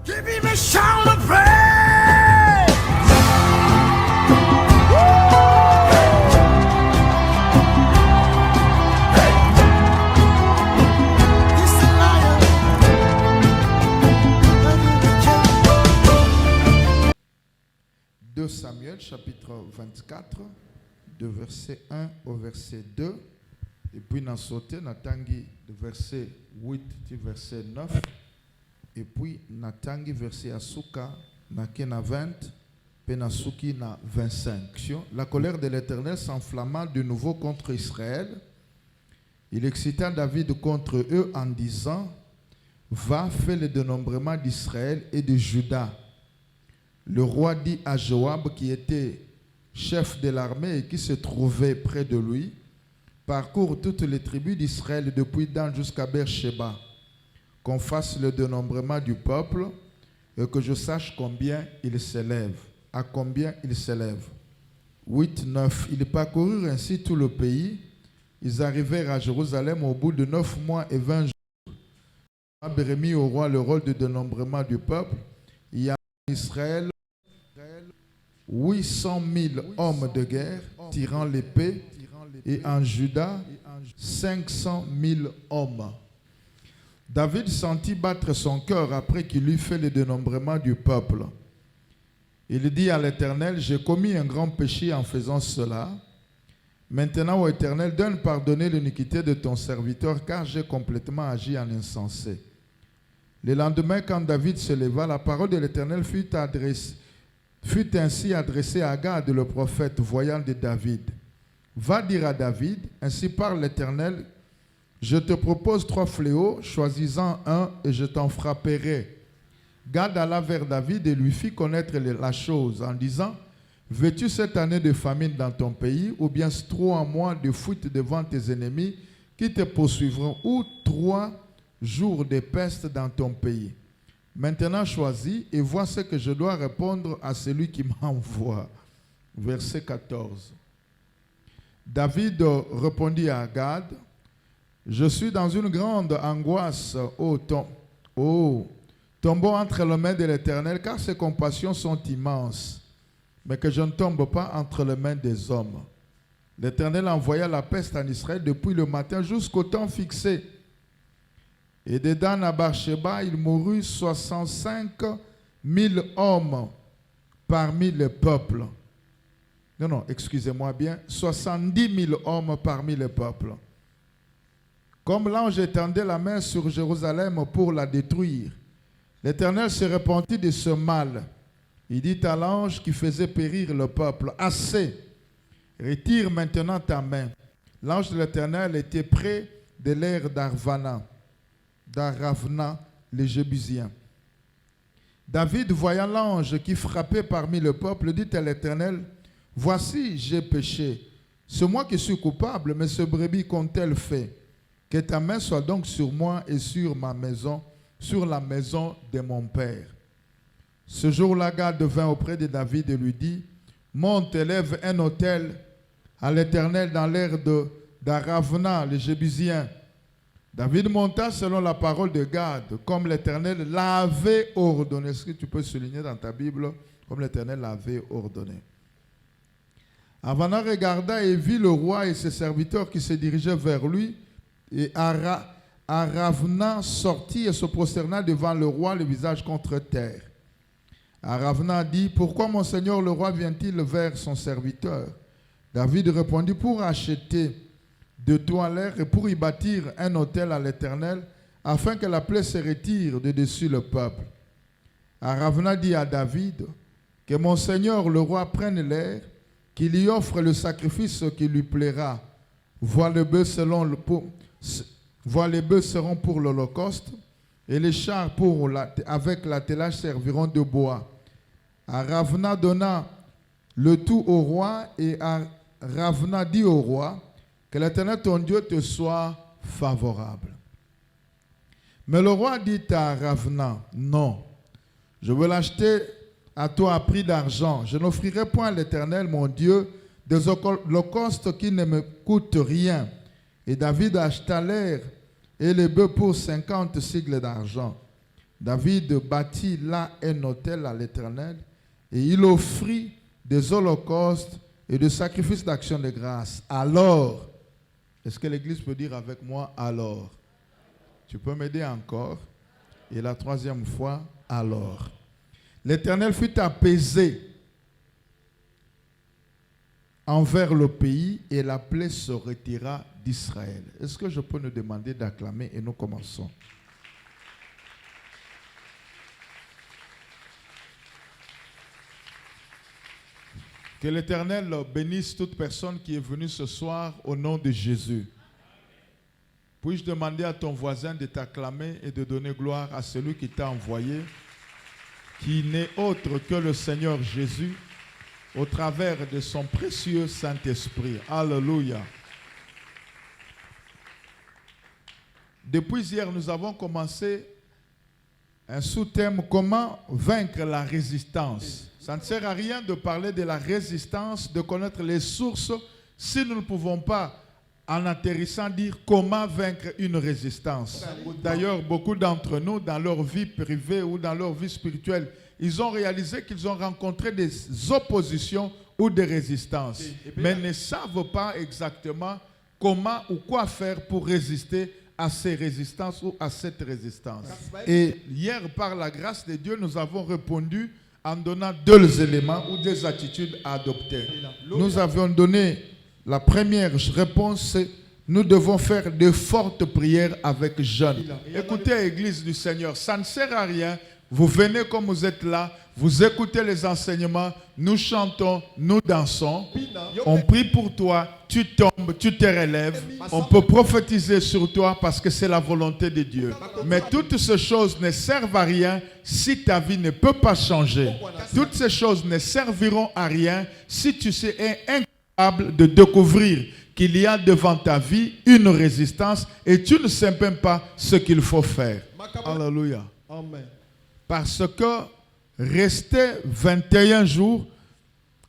Give him a shout of praise. He's a lion. 2 Samuel chapitre 24, de verset 1 au verset 2. Et puis nous sauté dans tangi de verset 8 au verset 9. Et puis nous tangi verset asuka na kena 20 puis na suki na 25. La colère de l'Éternel s'enflamma de nouveau contre Israël. Il excita David contre eux en disant: Va, fais le dénombrement d'Israël et de Juda. Le roi dit à Joab, qui était chef de l'armée et qui se trouvait près de lui: Parcours toutes les tribus d'Israël depuis Dan jusqu'à Beersheba, qu'on fasse le dénombrement du peuple et que je sache combien il s'élève. À combien il s'élève. 8, 9. Ils parcoururent ainsi tout le pays. Ils arrivèrent à Jérusalem au bout de 9 mois et 20 jours. Joab remit au roi le rôle de dénombrement du peuple. Il y a en Israël 800 000 hommes de guerre tirant l'épée, et en Juda 500 000 hommes. David sentit battre son cœur après qu'il eut fait le dénombrement du peuple. Il dit à l'Éternel: J'ai commis un grand péché en faisant cela. Maintenant, ô Éternel, donne pardonner l'iniquité de ton serviteur, car j'ai complètement agi en insensé. Le lendemain, quand David se leva, la parole de l'Éternel fut ainsi adressée à Gad, le prophète, voyant de David. Va dire à David: Ainsi parle l'Éternel, je te propose 3 fléaux, choisis-en un et je t'en frapperai. Gad alla vers David et lui fit connaître la chose en disant: Veux-tu cette année de famine dans ton pays, ou bien 3 mois de fuite devant tes ennemis qui te poursuivront, ou 3 jours de peste dans ton pays? Maintenant choisis et vois ce que je dois répondre à celui qui m'envoie. Verset 14. David répondit à Gad: Je suis dans une grande angoisse, tombons entre les mains de l'Éternel, car ses compassions sont immenses, mais que je ne tombe pas entre les mains des hommes. L'Éternel envoya la peste en Israël depuis le matin jusqu'au temps fixé. Et de Dan à Beersheba, il mourut 65 000 hommes parmi le peuple. Non, excusez-moi bien, 70 000 hommes parmi le peuple. Comme l'ange étendait la main sur Jérusalem pour la détruire, l'Éternel se repentit de ce mal. Il dit à l'ange qui faisait périr le peuple: Assez, retire maintenant ta main. L'ange de l'Éternel était près de l'aire d'Aravna, les Jébusiens. David, voyant l'ange qui frappait parmi le peuple, dit à l'Éternel: Voici, j'ai péché. C'est moi qui suis coupable, mais ce brebis qu'ont-elles fait? Que ta main soit donc sur moi et sur ma maison, sur la maison de mon père. Ce jour-là, Gad vint auprès de David et lui dit: Monte, élève un autel à l'Éternel dans l'aire d'Aravna, les Jébusiens. David monta selon la parole de Gad, comme l'Éternel l'avait ordonné. Est-ce que tu peux souligner dans ta Bible, comme l'Éternel l'avait ordonné? Aravna regarda et vit le roi et ses serviteurs qui se dirigeaient vers lui. Et Aravna sortit et se prosterna devant le roi, le visage contre terre. Aravna dit: Pourquoi mon seigneur le roi vient-il vers son serviteur? David répondit: Pour acheter de toi l'air et pour y bâtir un autel à l'Éternel, afin que la plaie se retire de dessus le peuple. Aravna dit à David: Que mon seigneur le roi prenne l'air, qu'il y offre le sacrifice qui lui plaira. Vois les bœufs seront pour l'holocauste, et les chars avec l'attelage serviront de bois. Aravna donna le tout au roi, et Aravna dit au roi: Que l'Éternel ton Dieu te soit favorable. Mais le roi dit à Aravna: Non, je veux l'acheter à toi à prix d'argent. Je n'offrirai point à l'Éternel mon Dieu des holocaustes qui ne me coûtent rien. Et David acheta l'air et les bœufs pour 50 sicles d'argent. David bâtit là un autel à l'Éternel et il offrit des holocaustes et des sacrifices d'action de grâce. Alors, est-ce que l'Église peut dire avec moi alors? Tu peux m'aider encore? Et la troisième fois, alors. L'Éternel fut apaisé envers le pays et la plaie se retira d'Israël. Est-ce que je peux nous demander d'acclamer et nous commençons? Que l'Éternel bénisse toute personne qui est venue ce soir au nom de Jésus. Puis-je demander à ton voisin de t'acclamer et de donner gloire à celui qui t'a envoyé, qui n'est autre que le Seigneur Jésus, au travers de son précieux Saint-Esprit. Alléluia. Depuis hier, nous avons commencé un sous-thème, comment vaincre la résistance. Ça ne sert à rien de parler de la résistance, de connaître les sources, si nous ne pouvons pas, en atterrissant, dire comment vaincre une résistance. D'ailleurs, beaucoup d'entre nous, dans leur vie privée ou dans leur vie spirituelle, ils ont réalisé qu'ils ont rencontré des oppositions ou des résistances, mais ne savent pas exactement comment ou quoi faire pour résister à ces résistances ou à cette résistance. Et hier, par la grâce de Dieu, nous avons répondu en donnant deux éléments ou des attitudes à adopter. Nous avions donné la première réponse, c'est nous devons faire de fortes prières avec jeûne. Écoutez, Église du Seigneur, ça ne sert à rien. Vous venez comme vous êtes là, vous écoutez les enseignements, nous chantons, nous dansons, on prie pour toi, tu tombes, tu te relèves, on peut prophétiser sur toi parce que c'est la volonté de Dieu. Mais toutes ces choses ne servent à rien si ta vie ne peut pas changer. Toutes ces choses ne serviront à rien si tu es incapable de découvrir qu'il y a devant ta vie une résistance et tu ne sais même pas ce qu'il faut faire. Alléluia. Amen. Parce que rester 21 jours,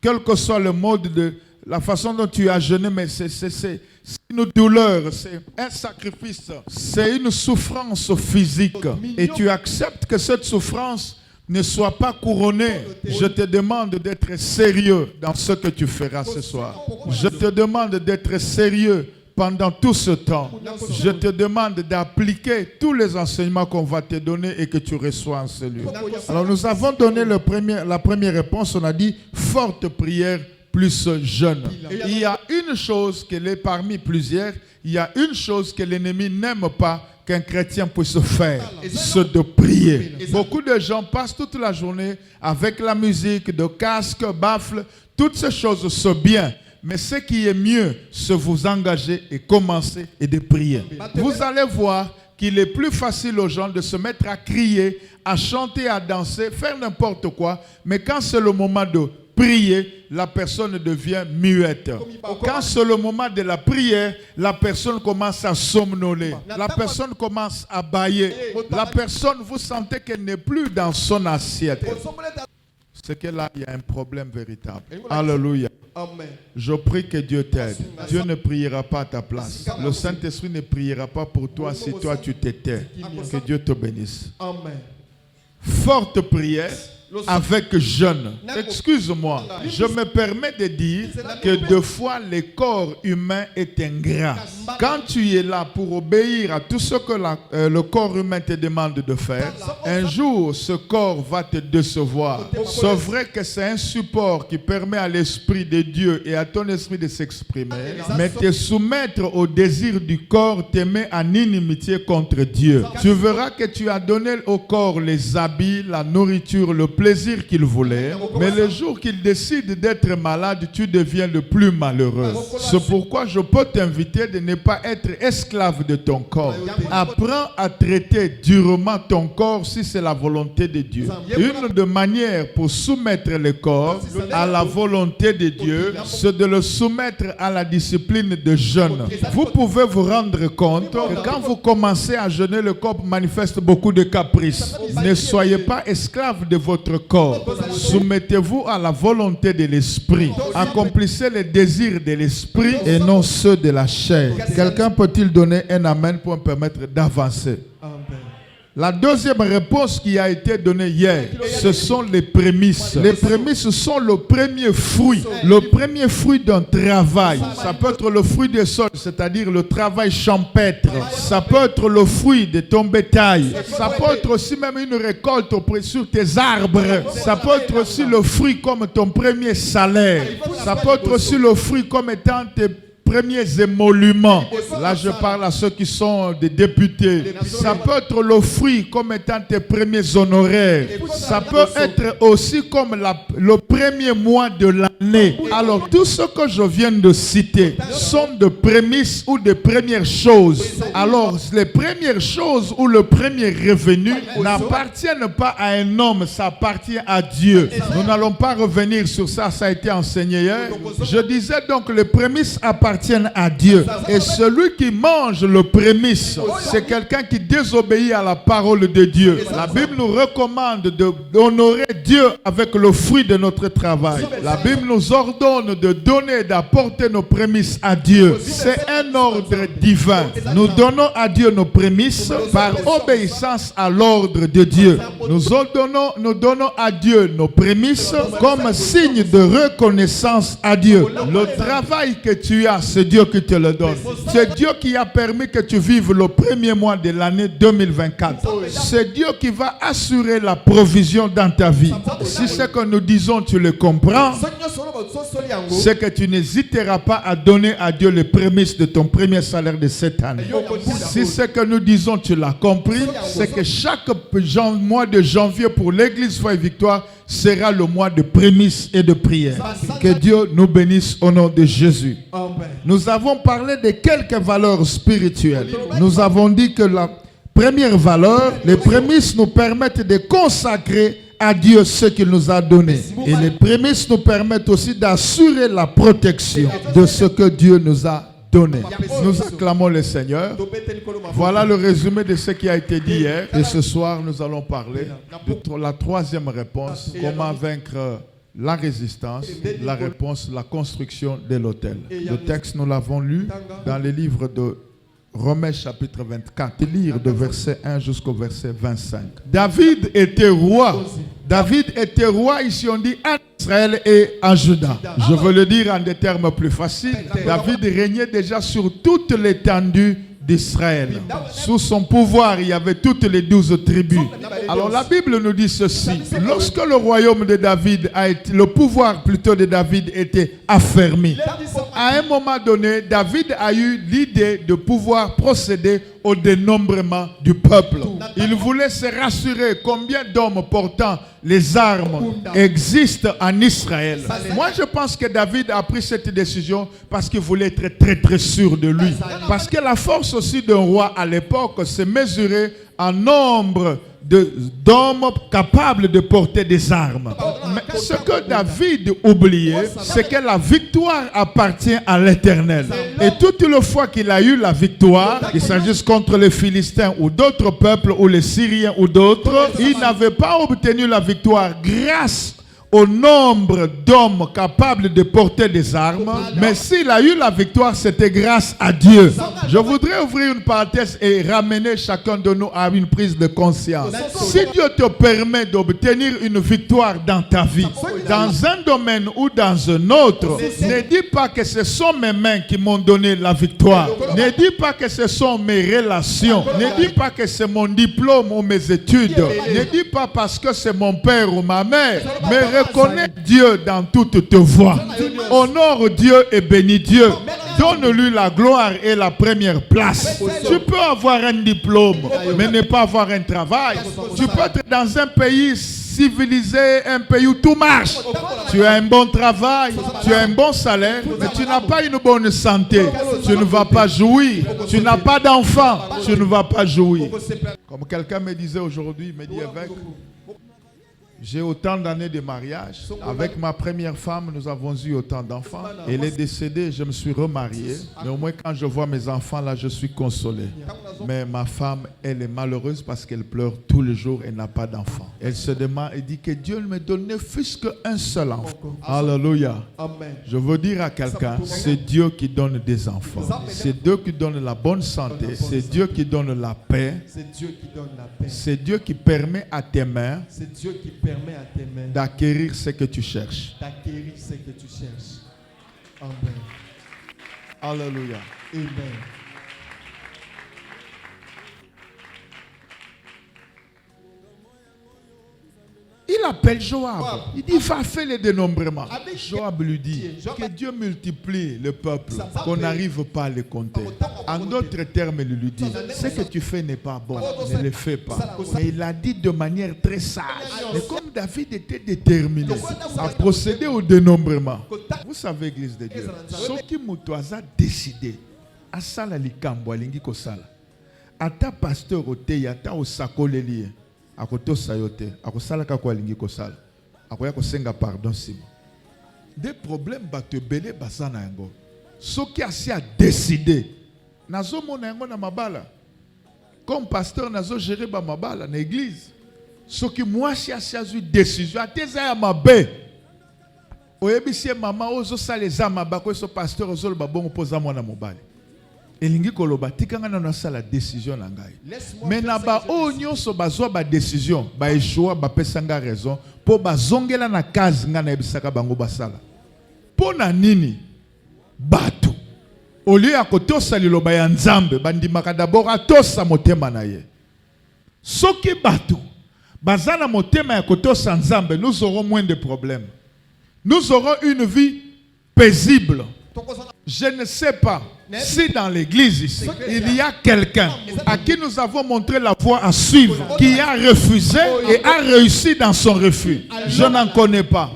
quel que soit le mode de la façon dont tu as jeûné, mais c'est une douleur, c'est un sacrifice, c'est une souffrance physique. Et tu acceptes que cette souffrance ne soit pas couronnée. Je te demande d'être sérieux dans ce que tu feras ce soir. Je te demande d'être sérieux pendant tout ce temps. Je te demande d'appliquer tous les enseignements qu'on va te donner et que tu reçois en celui. Alors nous avons donné la première réponse, on a dit forte prière plus jeûne. Il y a une chose qu'elle est parmi plusieurs, il y a une chose que l'ennemi n'aime pas qu'un chrétien puisse faire, c'est de prier. Beaucoup de gens passent toute la journée avec la musique, de casque, baffle, toutes ces choses sont bien. Mais ce qui est mieux, c'est vous engager et commencer et de prier. Vous allez voir qu'il est plus facile aux gens de se mettre à crier, à chanter, à danser, faire n'importe quoi. Mais quand c'est le moment de prier, la personne devient muette. Quand c'est le moment de la prière, la personne commence à somnoler. La personne commence à bâiller. La personne, vous sentez qu'elle n'est plus dans son assiette. C'est que là, il y a un problème véritable. Alléluia. Amen. Je prie que Dieu t'aide. Dieu ne priera pas à ta place. Le Saint-Esprit ne priera pas pour toi si toi tu t'étais. Que Dieu te bénisse. Amen. Forte prière avec jeûne. Excuse-moi, je me permets de dire que deux fois le corps humain est ingrat. Quand tu es là pour obéir à tout ce que le corps humain te demande de faire, un jour ce corps va te décevoir. C'est vrai que c'est un support qui permet à l'Esprit de Dieu et à ton esprit de s'exprimer, mais te soumettre au désir du corps te met en inimitié contre Dieu. Tu verras que tu as donné au corps les habits, la nourriture, le plaisir qu'il voulait, mais le jour qu'il décide d'être malade, tu deviens le plus malheureux. C'est pourquoi je peux t'inviter de ne pas être esclave de ton corps. Apprends à traiter durement ton corps si c'est la volonté de Dieu. Une des manières pour soumettre le corps à la volonté de Dieu, c'est de le soumettre à la discipline de jeûne. Vous pouvez vous rendre compte que quand vous commencez à jeûner, le corps manifeste beaucoup de caprices. Ne soyez pas esclave de votre corps. Soumettez-vous à la volonté de l'esprit. Accomplissez les désirs de l'esprit et non ceux de la chair. Quelqu'un peut-il donner un amen pour me permettre d'avancer? Amen. La deuxième réponse qui a été donnée hier, ce sont les prémices. Les prémices sont le premier fruit d'un travail. Ça peut être le fruit des sols, c'est-à-dire le travail champêtre. Ça peut être le fruit de ton bétail. Ça peut être aussi même une récolte sur tes arbres. Ça peut être aussi le fruit comme ton premier salaire. Ça peut être aussi le fruit comme étant tes premiers émoluments. Là, je parle à ceux qui sont des députés. Ça peut être le fruit comme étant tes premiers honoraires. Ça peut être aussi comme le premier mois de l'année. Alors, tout ce que je viens de citer sont de prémices ou de premières choses. Alors, les premières choses ou le premier revenu n'appartiennent pas à un homme, ça appartient à Dieu. Nous n'allons pas revenir sur ça, ça a été enseigné hier. Je disais donc, les prémices appartiennent à Dieu. Et celui qui mange le prémisse, c'est quelqu'un qui désobéit à la parole de Dieu. La Bible nous recommande d'honorer Dieu avec le fruit de notre travail. La Bible nous ordonne de donner, d'apporter nos prémices à Dieu. C'est un ordre divin. Nous donnons à Dieu nos prémices par obéissance à l'ordre de Dieu. Nous donnons à Dieu nos prémices comme signe de reconnaissance à Dieu. Le travail que tu as, c'est Dieu qui te le donne. C'est Dieu qui a permis que tu vives le premier mois de l'année 2024. C'est Dieu qui va assurer la provision dans ta vie. Si ce que nous disons, tu le comprends, c'est que tu n'hésiteras pas à donner à Dieu les prémices de ton premier salaire de cette année. Si ce que nous disons, tu l'as compris, c'est que chaque mois de janvier pour l'Église Foi et Victoire sera le mois de prémices et de prières. Que Dieu nous bénisse au nom de Jésus. Nous avons parlé de quelques valeurs spirituelles. Nous avons dit que la première valeur, les prémices nous permettent de consacrer à Dieu ce qu'il nous a donné. Et les prémices nous permettent aussi d'assurer la protection de ce que Dieu nous a donné. Nous acclamons le Seigneur. Voilà le résumé de ce qui a été dit hier. Et ce soir, nous allons parler de la troisième réponse. Comment vaincre la résistance, la réponse, la construction de l'autel. Le texte, nous l'avons lu dans les livres de Romains chapitre 24. Lire de verset 1 jusqu'au verset 25. David était roi. David était roi, ici on dit, en Israël et en Juda. Je veux le dire en des termes plus faciles. David régnait déjà sur toute l'étendue d'Israël. Sous son pouvoir, il y avait toutes les 12 tribus. Alors la Bible nous dit ceci. Lorsque le royaume de David a été, le pouvoir plutôt de David était affermi, à un moment donné, David a eu l'idée de pouvoir procéder au dénombrement du peuple. Il voulait se rassurer combien d'hommes portant les armes existent en Israël. Moi, je pense que David a pris cette décision parce qu'il voulait être très très sûr de lui. Parce que la force aussi d'un roi à l'époque se mesurait en nombre d'hommes capables de porter des armes. Mais ce que David oubliait, c'est que la victoire appartient à l'Éternel. Et toutes les fois qu'il a eu la victoire, qu'il s'agisse contre les Philistins ou d'autres peuples, ou les Syriens ou d'autres, il n'avait pas obtenu la victoire grâce au nombre d'hommes capables de porter des armes, mais s'il a eu la victoire, c'était grâce à Dieu. Je voudrais ouvrir une parenthèse et ramener chacun de nous à une prise de conscience. Si Dieu te permet d'obtenir une victoire dans ta vie, dans un domaine ou dans un autre, ne dis pas que ce sont mes mains qui m'ont donné la victoire. Ne dis pas que ce sont mes relations. Ne dis pas que c'est mon diplôme ou mes études. Ne dis pas parce que c'est mon père ou ma mère. Mais reconnais Dieu dans toutes tes voies. Honore Dieu et bénis Dieu. Donne-lui la gloire et la première place. Tu peux avoir un diplôme, mais ne pas avoir un travail. Tu peux être dans un pays civilisé, un pays où tout marche. Tu as un bon travail, tu as un bon salaire, mais tu n'as pas une bonne santé. Tu ne vas pas jouir. Tu n'as pas d'enfant, tu ne vas pas jouir. Comme quelqu'un me disait aujourd'hui, il me dit, évêque, J'ai autant d'années de mariage. Avec ma première femme, nous avons eu autant d'enfants. Elle est décédée, je me suis remarié. Mais au moins, quand je vois mes enfants, là, je suis consolé. Mais ma femme, elle est malheureuse parce qu'elle pleure tous les jours et n'a pas d'enfants. Elle se demande, elle dit que Dieu ne me donne ne fût-ce qu'un seul enfant. Alléluia. Je veux dire à quelqu'un, c'est Dieu qui donne des enfants. C'est Dieu qui donne la bonne santé. C'est Dieu qui donne la paix. C'est Dieu qui donne la paix. C'est Dieu qui permet à tes mains C'est Dieu qui permet à tes mains d'acquérir ce que tu cherches. d'acquérir ce que tu cherches. Amen. Alléluia. Amen. Il appelle Joab. Il dit, va faire le dénombrement. Joab lui dit que Dieu multiplie le peuple, qu'on n'arrive pas à le compter. En d'autres termes, il lui dit, ce que tu fais n'est pas bon, ne le fais pas. Mais il a dit de manière très sage. Mais comme David était déterminé à procéder au dénombrement, vous savez, Église de Dieu, ce qui a décidé, à sala likambo alingi kosala, ata pasteur oteya, ata osakoleli, akoto sayote, akosala kako alingi kosala, akoya kosenga pardon sima. Des problèmes bate belé basana yango. Ce qui a décidé, nazo mona yango na mabala. Comme pasteur nazo gérer ba mabala na église. Ce qui moi si a eu décision, ateza ya mabe. Oyebisi mama ozo saleza mabako so pasteur ozo le babongo poza mwana mobali. Elingi koloba tikanga na sala décision na ngai. Mais na ba o nyonso bazwa ba décision, ba échoua ba pesanga raison po bazongela na kazi nga na ebisaka bango basala. Po na nini bato au lieu ya kotosa liloba ya nzambe bandimaka d'abord atosa motema na ye. Soki bato bazana motema ya kotosa nzambe, nous aurons moins de problèmes. Nous aurons une vie paisible. Je ne sais pas si dans l'église ici, il y a quelqu'un à qui nous avons montré la voie à suivre, qui a refusé et a réussi dans son refus. Je n'en connais pas.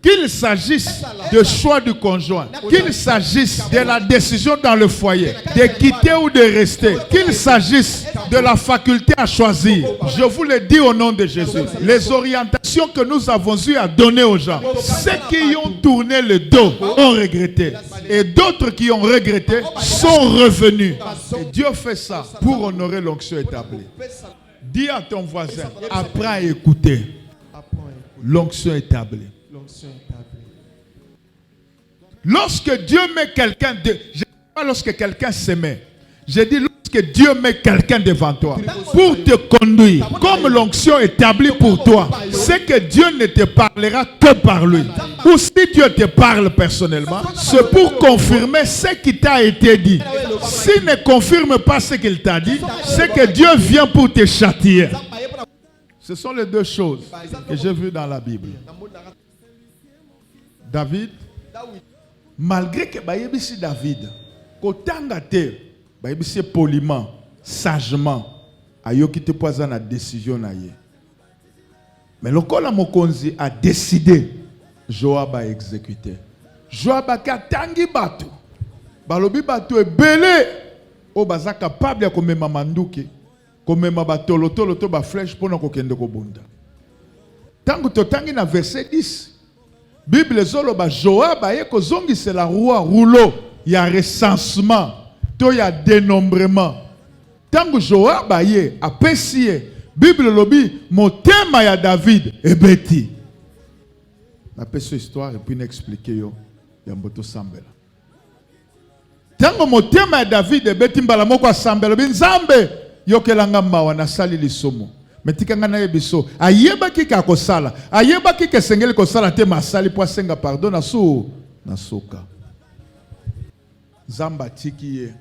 Qu'il s'agisse de choix du conjoint, qu'il s'agisse de la décision dans le foyer, de quitter ou de rester, qu'il s'agisse de la faculté à choisir, je vous le dis au nom de Jésus, les orientations que nous avons eu à donner aux gens, ceux qui ont tourné le dos ont regretté, et d'autres qui ont regretté sont revenus. Et Dieu fait ça pour honorer l'onction établie. Dis à ton voisin, apprends à écouter l'onction établie. Lorsque Dieu met quelqu'un, je ne dis pas lorsque quelqu'un se met, je dis lorsque Dieu met quelqu'un devant toi pour te conduire, comme l'onction établie pour toi, c'est que Dieu ne te parlera que par lui. Ou si Dieu te parle personnellement, c'est pour confirmer ce qui t'a été dit. S'il ne confirme pas ce qu'il t'a dit, c'est que Dieu vient pour te châtier. Ce sont les deux choses que j'ai vues dans la Bible. David, malgré que Bayebisi David, Kotangate, Bayebisi poliment, sagement, ayoki te poison la décision naie. Mais le Kola Mokonzi a décidé, Joab a exécuté. Joab a katangi batu, balobi batu e belé, o baza capable ya komema manduki, komema batolotolo to ba flèche pona kokende ko bunda. Tangu totangi na verset 10. Bible zoloba Joab aye kozongi c'est la roi rouleau, il y a recensement, to ya dénombrement. Tangu Joab aye apesiye, Bible lobi motema ya David ebeti. Na peso histoire et puis n'expliquer yo ya mboto sambela. Tangu motema ya David ebeti mbala moko asambela binzambe yokelanga mawa na sali lisomo. Metikanga na yebiso ayeba kika kosala ayeba kika sengeli kosala te masali po senga pardon na suka zamba tikiye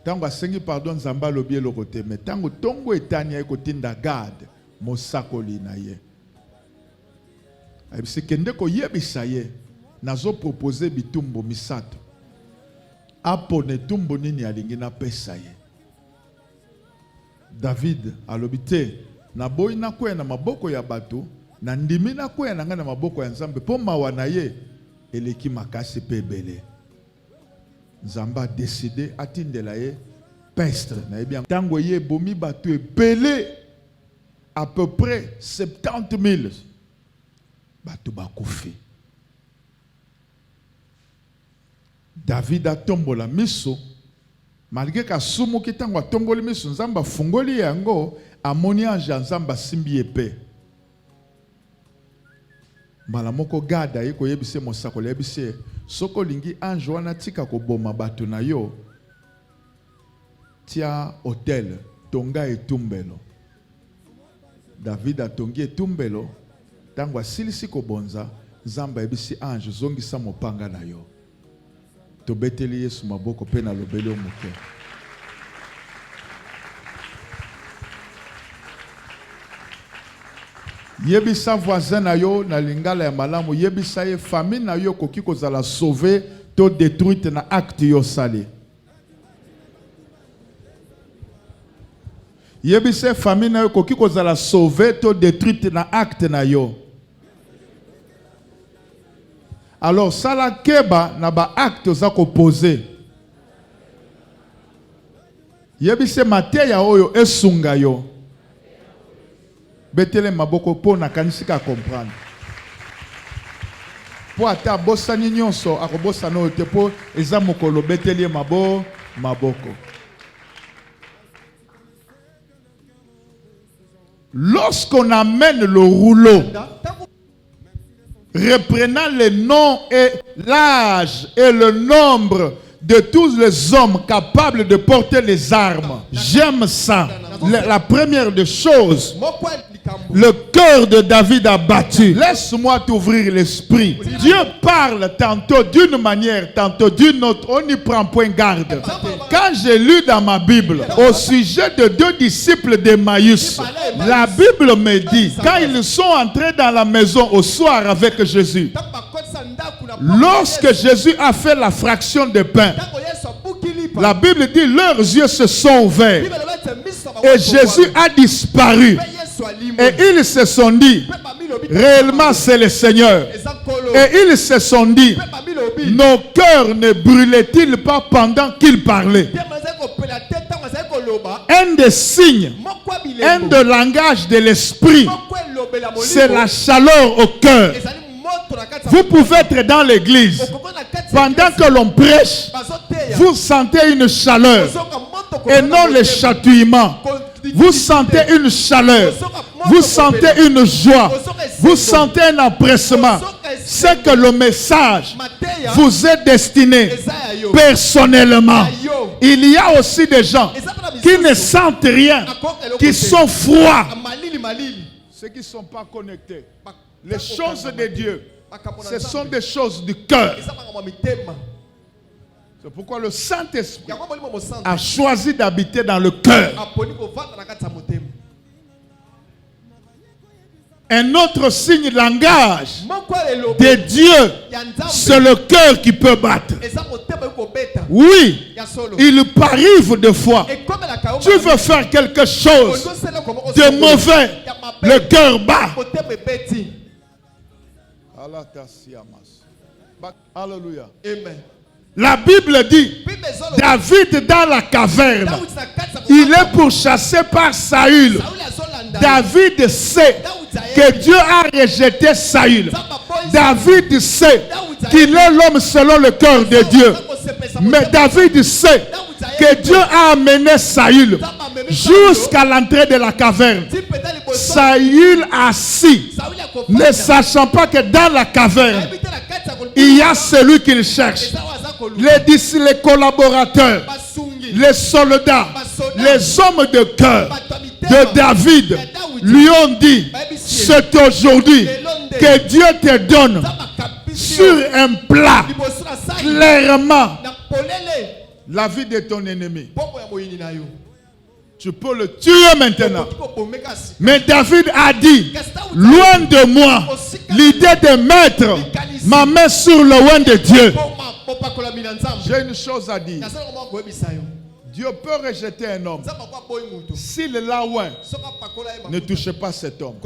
tango asengi pardon zamba lobi lo kote mais tango tongo etania ekotinda garde mosakoli na ye ayebisi kende ko yebisa ye nazo proposer bitumbo misato apone tumbo nini alingi na pesa ye. David alobite na boyi na kwea na maboko ya bato na ndimi na kwea na nga na maboko ya Nzambe po mawa na ye eleki makasi pe belé. Nzamba décidé atindela ye pestre na bien tango ye bomi bato ebele à peu près 70 000 bato bakufi. David a tombola miso, malgré que sumo ki tango tomboli miso, nzamba fungoli yango, amoni ange nzamba simbi épée. Mbala moko gada yeko yebise mosako yebise soko lingi ange wana tika ko boma bato na yo tia hôtel tonga etumbelo. David a tongi etumbelo tango asilisi ko bonza nzamba yebisi ange zongisa mopanga na yo. Tobeteli Yesu maboko pe na lobeli omuke. Yebisa voisin na yo na lingala ya malamu, yebisa ye famille na yo koki kozala sauver to détruite na acte yo sali. Yebisa famille na yo koki kozala sauver to détruite na acte na yo. Alors sala keba na ba acte za ko poser. Yebisa mateya oyo esunga yo. Betele maboko po na kanisika comprendre. Po ata bosani nyonso akobosa no te po eza mokolo beteli maboko. Lorsqu'on amène le rouleau reprenant les noms et l'âge et le nombre de tous les hommes capables de porter les armes, j'aime ça. La première des choses, le cœur de David a battu. Laisse-moi t'ouvrir l'esprit. Dieu parle tantôt d'une manière, tantôt d'une autre. On n'y prend point garde. Quand j'ai lu dans ma Bible au sujet de 2 disciples d'Emmaüs, la Bible me dit, quand ils sont entrés dans la maison au soir avec Jésus, lorsque Jésus a fait la fraction de pain, la Bible dit leurs yeux se sont ouverts et Jésus a disparu. Et ils se sont dit, réellement c'est le Seigneur. Et ils se sont dit, nos cœurs ne brûlaient-ils pas pendant qu'il parlait? Un des signes, un des langages de l'esprit, c'est la chaleur au cœur. Vous pouvez être dans l'église, pendant que l'on prêche, vous sentez une chaleur et non le chatouillement. Vous sentez une chaleur, vous sentez une joie, vous sentez un empressement. C'est que le message vous est destiné personnellement. Il y a aussi des gens qui ne sentent rien, qui sont froids, ceux qui ne sont pas connectés. Les choses de Dieu, ce sont des choses du cœur. C'est pourquoi le Saint-Esprit a choisi d'habiter dans le cœur. Un autre signe langage de Dieu, c'est le cœur qui peut battre. Oui, il arrive des fois, tu veux faire quelque chose de mauvais, le cœur bat. Alléluia. Amen. La Bible dit, David dans la caverne, il est pourchassé par Saül. David sait que Dieu a rejeté Saül. David sait qu'il est l'homme selon le cœur de Dieu. Mais David sait que Dieu a amené Saül jusqu'à l'entrée de la caverne. Saül assis, ne sachant pas que dans la caverne, il y a celui qu'il cherche. Les collaborateurs, les soldats, les hommes de cœur de David lui ont dit, c'est aujourd'hui que Dieu te donne sur un plat clairement la vie de ton ennemi. Tu peux le tuer maintenant. Mais David a dit, loin de moi l'idée de mettre ma main sur le oint de Dieu. J'ai une chose à dire. Dieu peut rejeter un homme. S'il est là loin, ne touchez pas cet homme.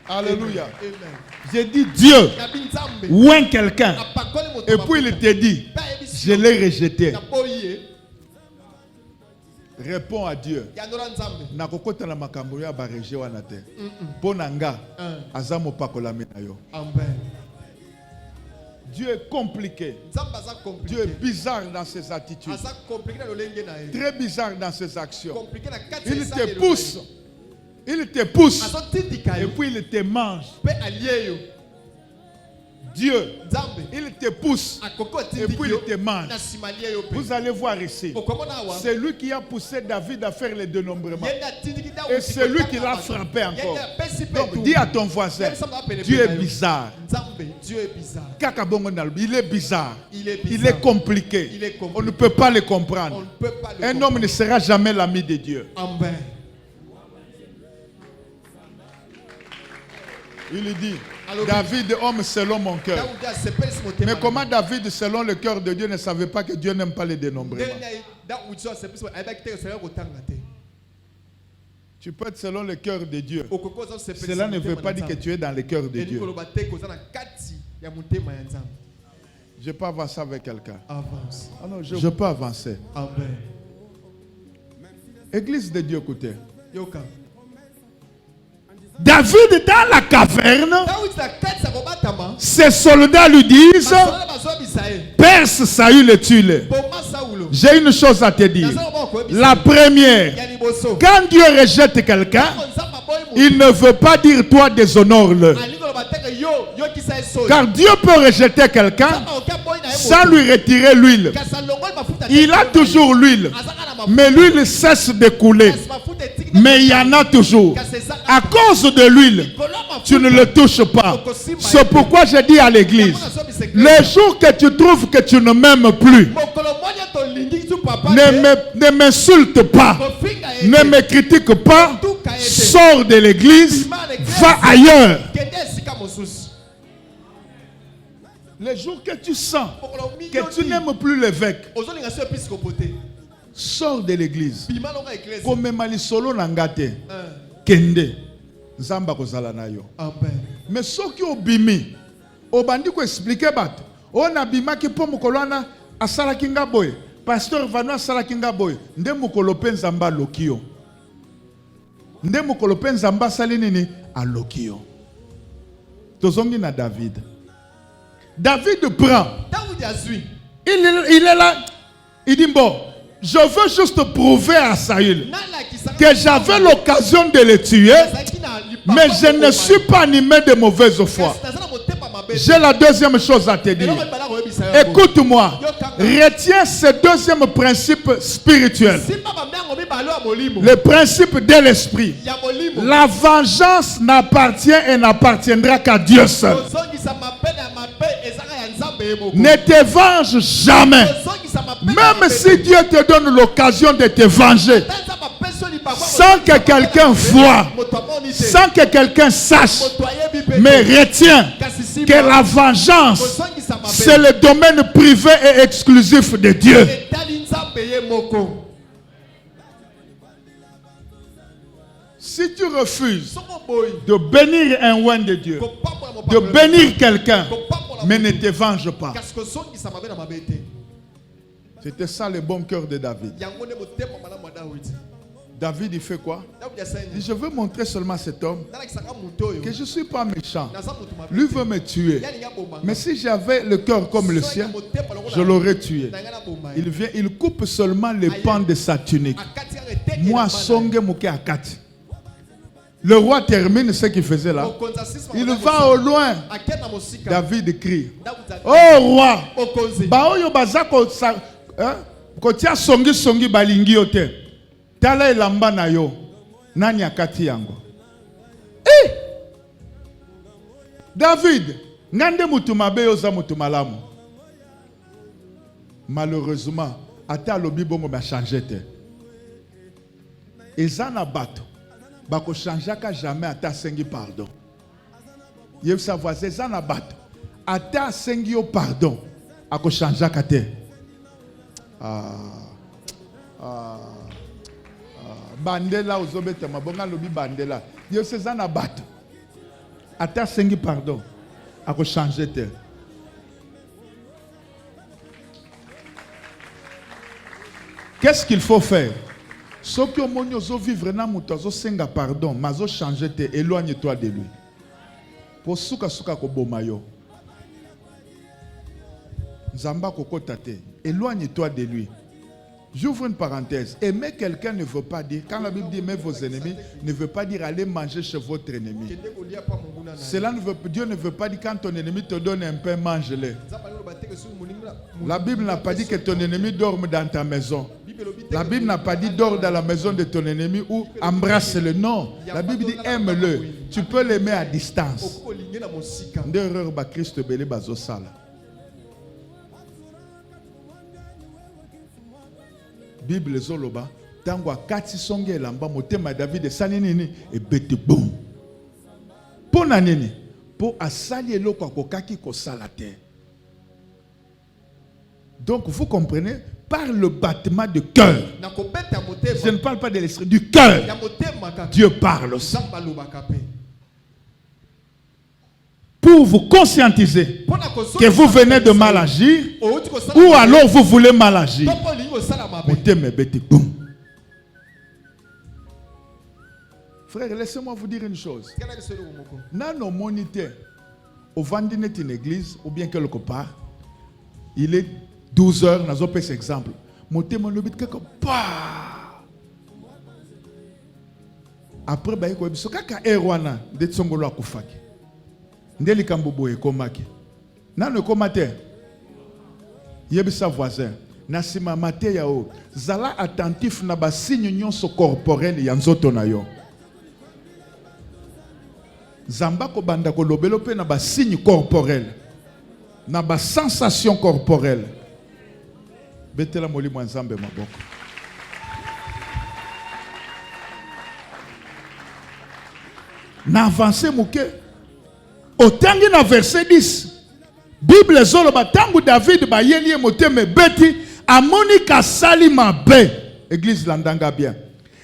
Alléluia. J'ai dit Dieu oint quelqu'un. Et puis il te dit, je l'ai rejeté. Réponds à Dieu. yandola nzambe. Nakokota na makambo ya bareje wana te. Pona nga azamo pakolami na yo. Amen. Dieu est compliqué. Nzambe aza compliqué. Dieu est bizarre dans ses attitudes. Aza compliqué na lolenge na ye. Très bizarre dans ses actions. Compliqué na kati Il ya te pousse. Il te pousse. Aza tindika Et yo. puis il te mange. Pe allié yo. Dieu, Nzambe. il te pousse. Akoko Et tindiki puis yo. il te mange. Na simalie yo pe. Vous allez voir ici. Okomona wa. C'est lui qui a poussé David à faire les dénombrements. Yenda tindiki da. Et c'est lui qui l'a frappé encore. Yenda pesi pe Donc tout. dis à ton voisin, Dieu est bizarre. Nzambe, Dieu est bizarre. Kaka bongo na lobi, il est bizarre. Il est bizarre. Il est compliqué. Il est compliqué. On ne peut pas le On comprendre. ne peut pas le Un comprendre. homme ne sera jamais l'ami de Dieu. Amen. Il dit, Alors, David, homme selon mon cœur. Daoudi asepelisi motema. Mais comment David, selon le cœur de Dieu, ne savait pas que Dieu n'aime pas les dénombrements? Daoudi asepelisi ayebaki te esala kotanga te. Tu peux être selon le cœur de Dieu. Okoko oza osepelisa Cela ne veut motema pas na dire que Nzambe. tu es dans le cœur de Elingi Dieu. koloba te koza na kati ya motema ya Nzambe. Je peux avancer avec quelqu'un. Avance. Ah non, je peux avancer. Amen. Église de Dieu, écoutez. Yoka. David, dans la caverne, Daoudi na kati ya kobatama. ses soldats lui disent, Basola bazobisa ye. perce Saül et tue-le. Boma Saulo. J'ai une chose à te dire. Nazala ba koyebisa. La première, Ya liboso. quand Dieu rejette quelqu'un, Nzambe aboyi moto. il ne veut pas dire toi déshonore-le. Alingi koloba te ke yo yokisa ye soni. Car Dieu peut rejeter quelqu'un Nzambe okia boyi na ye sans moto. lui retirer l'huile. Kasi alongoli mafuta te. Il a toujours l'huile, Azaka na mafuta. mais l'huile cesse de couler. Kasi mafuta etiki te. Mais il y en a toujours. Kasi ezaka. À cause de l'huile, Likolo ya mafuta. tu ne le touches pas. C'est pourquoi je dis à l'église, le jour que tu trouves que tu ne m'aimes plus, Mokolo moja tolingi tu papa. ne m'insulte pas, Kofinga ye. ne me critique pas, sors de l'église, va ailleurs. Kende esika mosusu. Le jour que tu sens Mokolo mingi que tu n'aimes plus l'évêque, ozolinga so episcopo te. sors de l'église. Bima longa église. Comme malisolo nangate, kende, nzamba kozala na yo. Amen. Mais soki obimi, obandi ko expliquer bato, on abima ki po mokolo wana asalaki nga boye, pasteur vanu asalaki nga boye, nde mokolo pe nzamba aloki yo. Nde mokolo pe nzamba asali nini aloki yo. Tozongi na David. David prend. Daoudi azwi. Il est là. Il dit bon, je veux juste prouver à Saül que j'avais l'occasion de le tuer, mais je ne suis pas animé de mauvaise foi. J'ai la deuxième chose à te dire. Écoute-moi. Retiens ce deuxième principe spirituel. Le principe de l'esprit. La vengeance n'appartient et n'appartiendra qu'à Dieu seul. Ne te venge jamais. Même si Dieu te donne l'occasion de te venger, sans que quelqu'un voie, sans que quelqu'un sache, mais retiens que la vengeance, c'est le domaine privé et exclusif de Dieu. Si tu refuses de bénir un oint de Dieu, de bénir quelqu'un, mais ne te venge pas. C'était ça le bon cœur de David. David, il fait quoi? Il dit, je veux montrer seulement à cet homme que je ne suis pas méchant. Lui veut me tuer. Mais si j'avais le cœur comme le sien, je l'aurais tué. Il vient, il coupe seulement les pans de sa tunique. Moi, songe mouke akati. Le roi termine ce qu'il faisait là. Il va au loin. David crie, oh roi, baoyo bazako kotia songi songi balingi yote. Tala elamba na yo. Nani akati yango? David, ngande mutu mabe yoza mutu malamu. Malheureusement, ata lobi bongo ba changer te. Ezana bato. Bako changeaka jamais ata sengi pardon. Yev savoir ezana bato. Ata sengi yo pardon. Ako changeaka te. Bandela ozobeta mabonga lobi bandela. Yo sezana bato. Ata sengi pardon. Ako changer te. Qu'est-ce qu'il faut faire? Soki omoni ozo vivre na muto azo senga pardon, mazo changer te, éloigne-toi de lui. Po suka suka ko boma yo. Nzamba kokota te, éloigne-toi de lui. J'ouvre une parenthèse. Aimer quelqu'un ne veut pas dire, quand la Bible dit aimer vos ennemis, ne veut pas dire aller manger chez votre ennemi. Dieu ne veut pas dire quand ton ennemi te donne un pain, mange-le. La Bible n'a pas dit que ton ennemi dorme dans ta maison. La Bible n'a pas dit dors dans la maison de ton ennemi ou embrasse-le. Non. La Bible dit aime-le. Tu peux l'aimer à distance. D'erreur ba Christ belé bazo sala. Bible zoloba tango akati songe elamba motema David esali nini ebete boum. Pona nini po asali eloko akokaki kosala te. Donc vous comprenez, par le battement de cœur. Je ne parle pas de l'esprit, du cœur. Dieu parle aussi. Pour vous conscientiser que vous venez de mal agir, ou alors vous voulez mal agir. Frère, laissez-moi vous dire une chose. Dans nos moniteurs, au Vandinet une église, ou bien quelque part, il est 12 heures, nous avons cet exemple. Après, il y a ndeli kambobo ekomaki nano ekomate yebisa voisin na sima mate yao zala attentif na ba signe nyonso corporel ya nzoto na yo zamba ko banda ko lobelo pe na ba signe corporel na ba sensation corporelle betela moli mwanzambe maboko na avancer mouke. Otangi na verset 10. Bible zolo batangu David ba yeli moteme beti amoni ka sali mabe. Église landanga bien.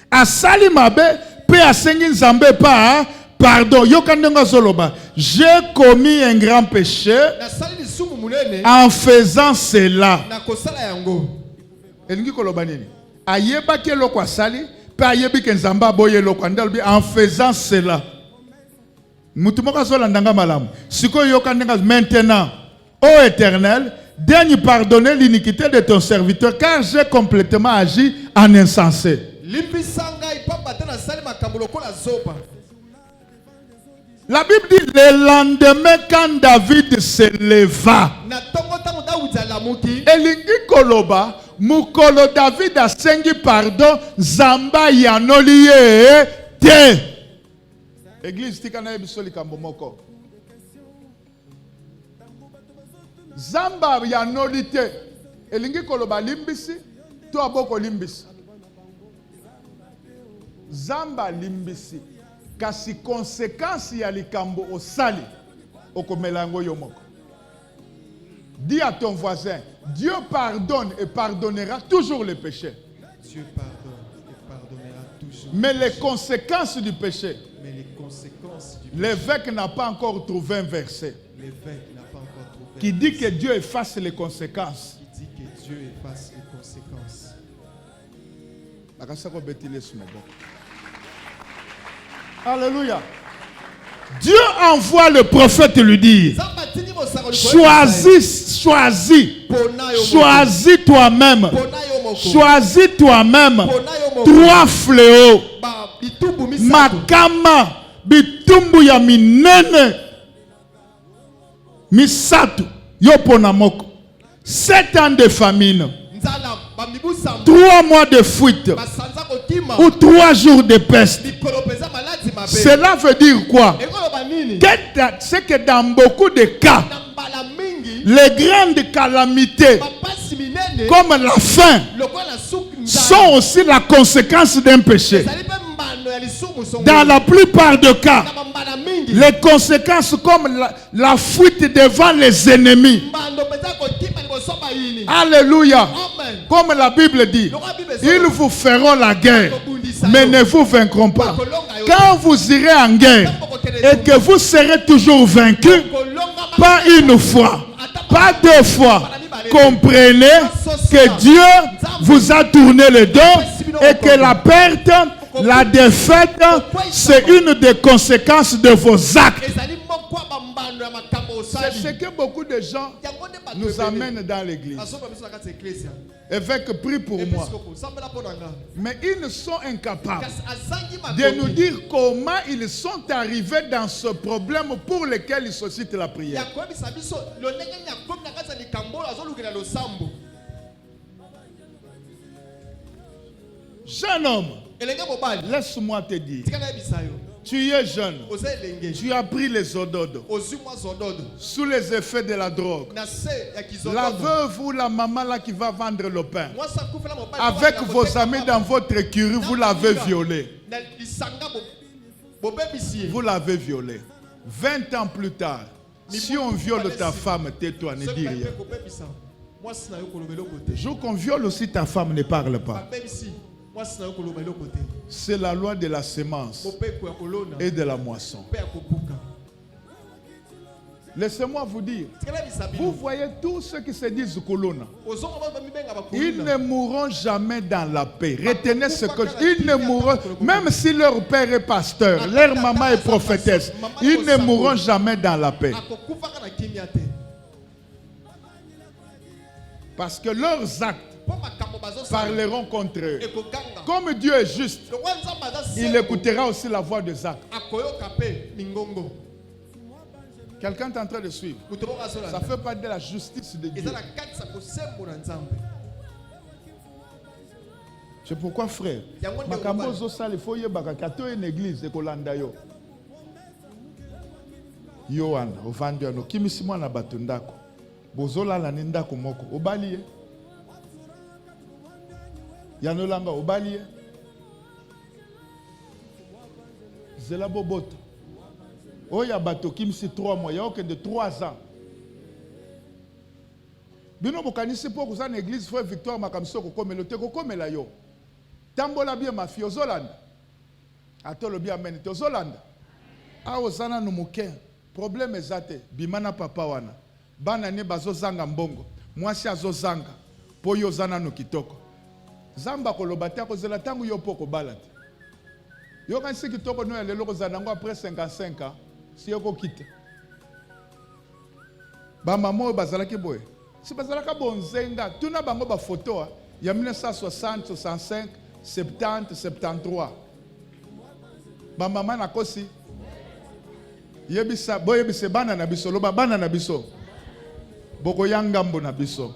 Asali mabe pe asengi nzambe pa pardon. Yokandenga zolo ba. J'ai commis un grand péché en faisant cela. Elingi koloba nini? Ayeba ke loko asali pe ayebi ke nzamba boye loko andalbi en faisant cela. Maintenant, ô Éternel, daigne pardonner l'iniquité de ton serviteur, car j'ai complètement agi en insensé. La Bible dit le lendemain, quand David se leva, elingi koloba, mukolo David a sengi pardon, zamba yanoliye te. Église tikana ebisoli kambomoko. Zamba ya nolite. Elingi koloba limbisi, to aboko limbisi. Zamba limbisi. Kasi conséquence ya likambo osali okomelango yomoko. Dis à ton voisin, Dieu pardonne et pardonnera toujours les péchés. Dieu pardonne et pardonnera toujours. Mais les conséquences du péché. L'évêque n'a pas encore trouvé un verset qui dit que Dieu efface les conséquences. Dieu envoie le prophète lui dire, choisis toi-même, choisis toi-même 3 fléaux. Makama bitumbu ya minene misatu yopona moko 7 ans de famine 3 mois de fuite ou 3 jours de peste. Cela veut dire quoi? C'est que dans beaucoup de cas, les grandes calamités comme la faim sont aussi la conséquence d'un péché. Dans la plupart des cas, les conséquences comme la fuite devant les ennemis. Alléluia. Comme la Bible dit, ils vous feront la guerre, mais ne vous vaincront pas. Quand vous irez en guerre et que vous serez toujours vaincu, pas une fois, pas 2 fois, comprenez que Dieu vous a tourné le dos et que la perte, la défaite, c'est une des conséquences de vos actes. C'est ce que beaucoup de gens nous amènent dans l'église. Évêque, prie pour moi. Mais ils ne sont incapables de nous dire comment ils sont arrivés dans ce problème pour lequel ils sollicitent la prière. Jeune homme, laisse-moi te dire, tu es jeune, tu as pris les ododes sous les effets de la drogue. La veuve ou la maman là qui va vendre le pain, avec vos amis dans votre écurie, vous l'avez violé. Vous l'avez violé. 20 ans plus tard, si on viole ta femme, tais-toi, ne dis rien. Le jour qu'on viole aussi ta femme, ne parle pas. C'est la loi de la semence et de la moisson. Laissez-moi vous dire, vous voyez tous ceux qui se disent Kolona, ils ne mourront jamais dans la paix. Retenez ce que ils ne mourront, même si leur père est pasteur, leur maman est prophétesse, ils ne mourront jamais dans la paix. Parce que leurs actes parleront contre eux. Comme Dieu est juste, il écoutera aussi la voix des actes. Quelqu'un est en train de suivre. Ça fait partie de la justice de Dieu. C'est pourquoi, frère, il faut une église et Yohan, au Vandiano, Kimisimo na Batundako, Bozola la Nindako Moko, Obali. Yanolanga Obali. Zela Boboto. Oya bato kimisi 3 mois, il y a que de 3 ans. Bino bokanisi po kuza na église frère Victoire Makamso ko komelote ko komela yo. Tambola bien mafia Zolanda. Atolo bien amen to Zolanda. A ozana no muke. Problème ezate bimana papa wana. Bana ne bazo zanga mbongo. Mwasi azozanga. Po yo zana no kitoko. Zamba ko lobata ko zela tangu yo poko balati. Yo kanisi kitoko no ya lelo ko zanango après 55 ans. Si vous quittez, maman bazalaki boy. Si bazalaka bonzenga, tout na bango ba photo ya 1960, 65, 70, 73. Ba maman na kosi. Yebisa boy yebise bana na biso, loba bana na biso. Boko yangambo na biso.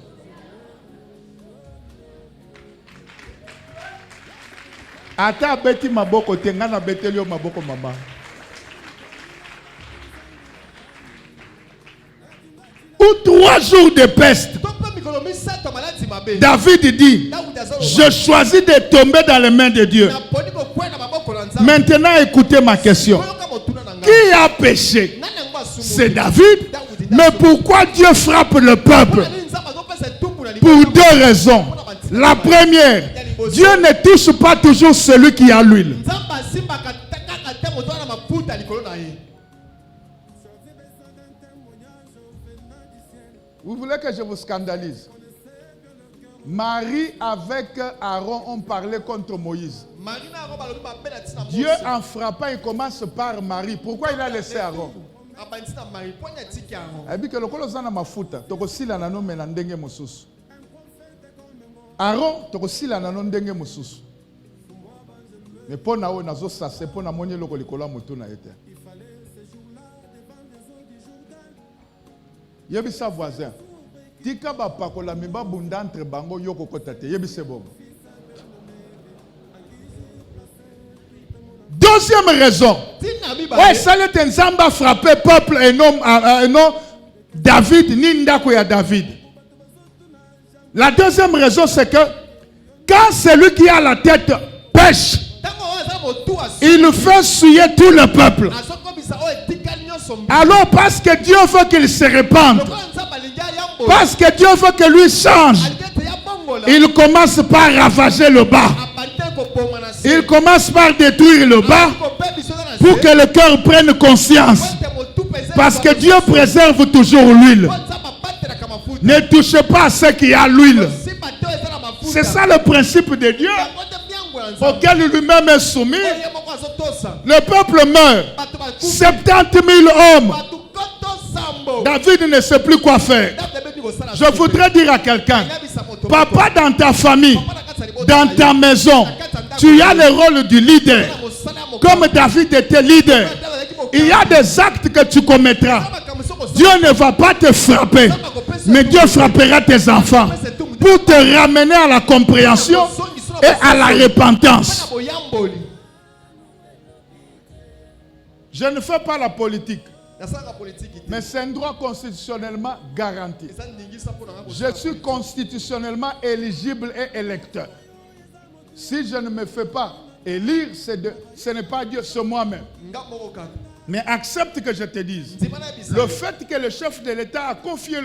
Ata beti maboko tenga na betelio maboko mama. Ou 3 jours de peste. David dit, je choisis de tomber dans les mains de Dieu. Maintenant, écoutez ma question. Qui a péché? C'est David. Mais pourquoi Dieu frappe le peuple? Pour 2 raisons. La première, Dieu ne touche pas toujours celui qui a l'huile. Vous voulez que je vous scandalise? Marie avec Aaron ont parlé contre Moïse. Dieu en frappant, il commence par Marie. Pourquoi il a laissé Aaron? Aaron, tokosila na ndenge mususu. Mais pour na o nazo sase pour na monye loko likola moto na ete. Yebisa voisin. Tika ba pakola miba bunda entre bango yoko kotate. Yebise bobo. Deuxième raison. Ouais, ça le nzamba frappé peuple et non David ni ndako ya David. La deuxième raison, c'est que quand celui qui a la tête pêche, il fait souiller tout le peuple. Alors, parce que Dieu veut qu'il se répande, parce que Dieu veut que lui change, il commence par ravager le bas. Il commence par détruire le bas pour que le cœur prenne conscience. Parce que Dieu préserve toujours l'huile. Ne touchez pas à ce qui a l'huile. C'est ça le principe de Dieu. auquel lui-même est soumis, le peuple meurt. 70 000 hommes. David ne sait plus quoi faire. Je voudrais dire à quelqu'un, papa, dans ta famille, dans ta maison, tu as le rôle du leader. Comme David était leader, il y a des actes que tu commettras. Dieu ne va pas te frapper, mais Dieu frappera tes enfants pour te ramener à la compréhension et à la repentance. Je ne fais pas la politique, mais c'est un droit constitutionnellement garanti. Je suis constitutionnellement éligible et électeur. Si je ne me fais pas élire, ce n'est pas Dieu, c'est moi-même. Mais accepte que je te dise, le fait que le chef de l'État a confié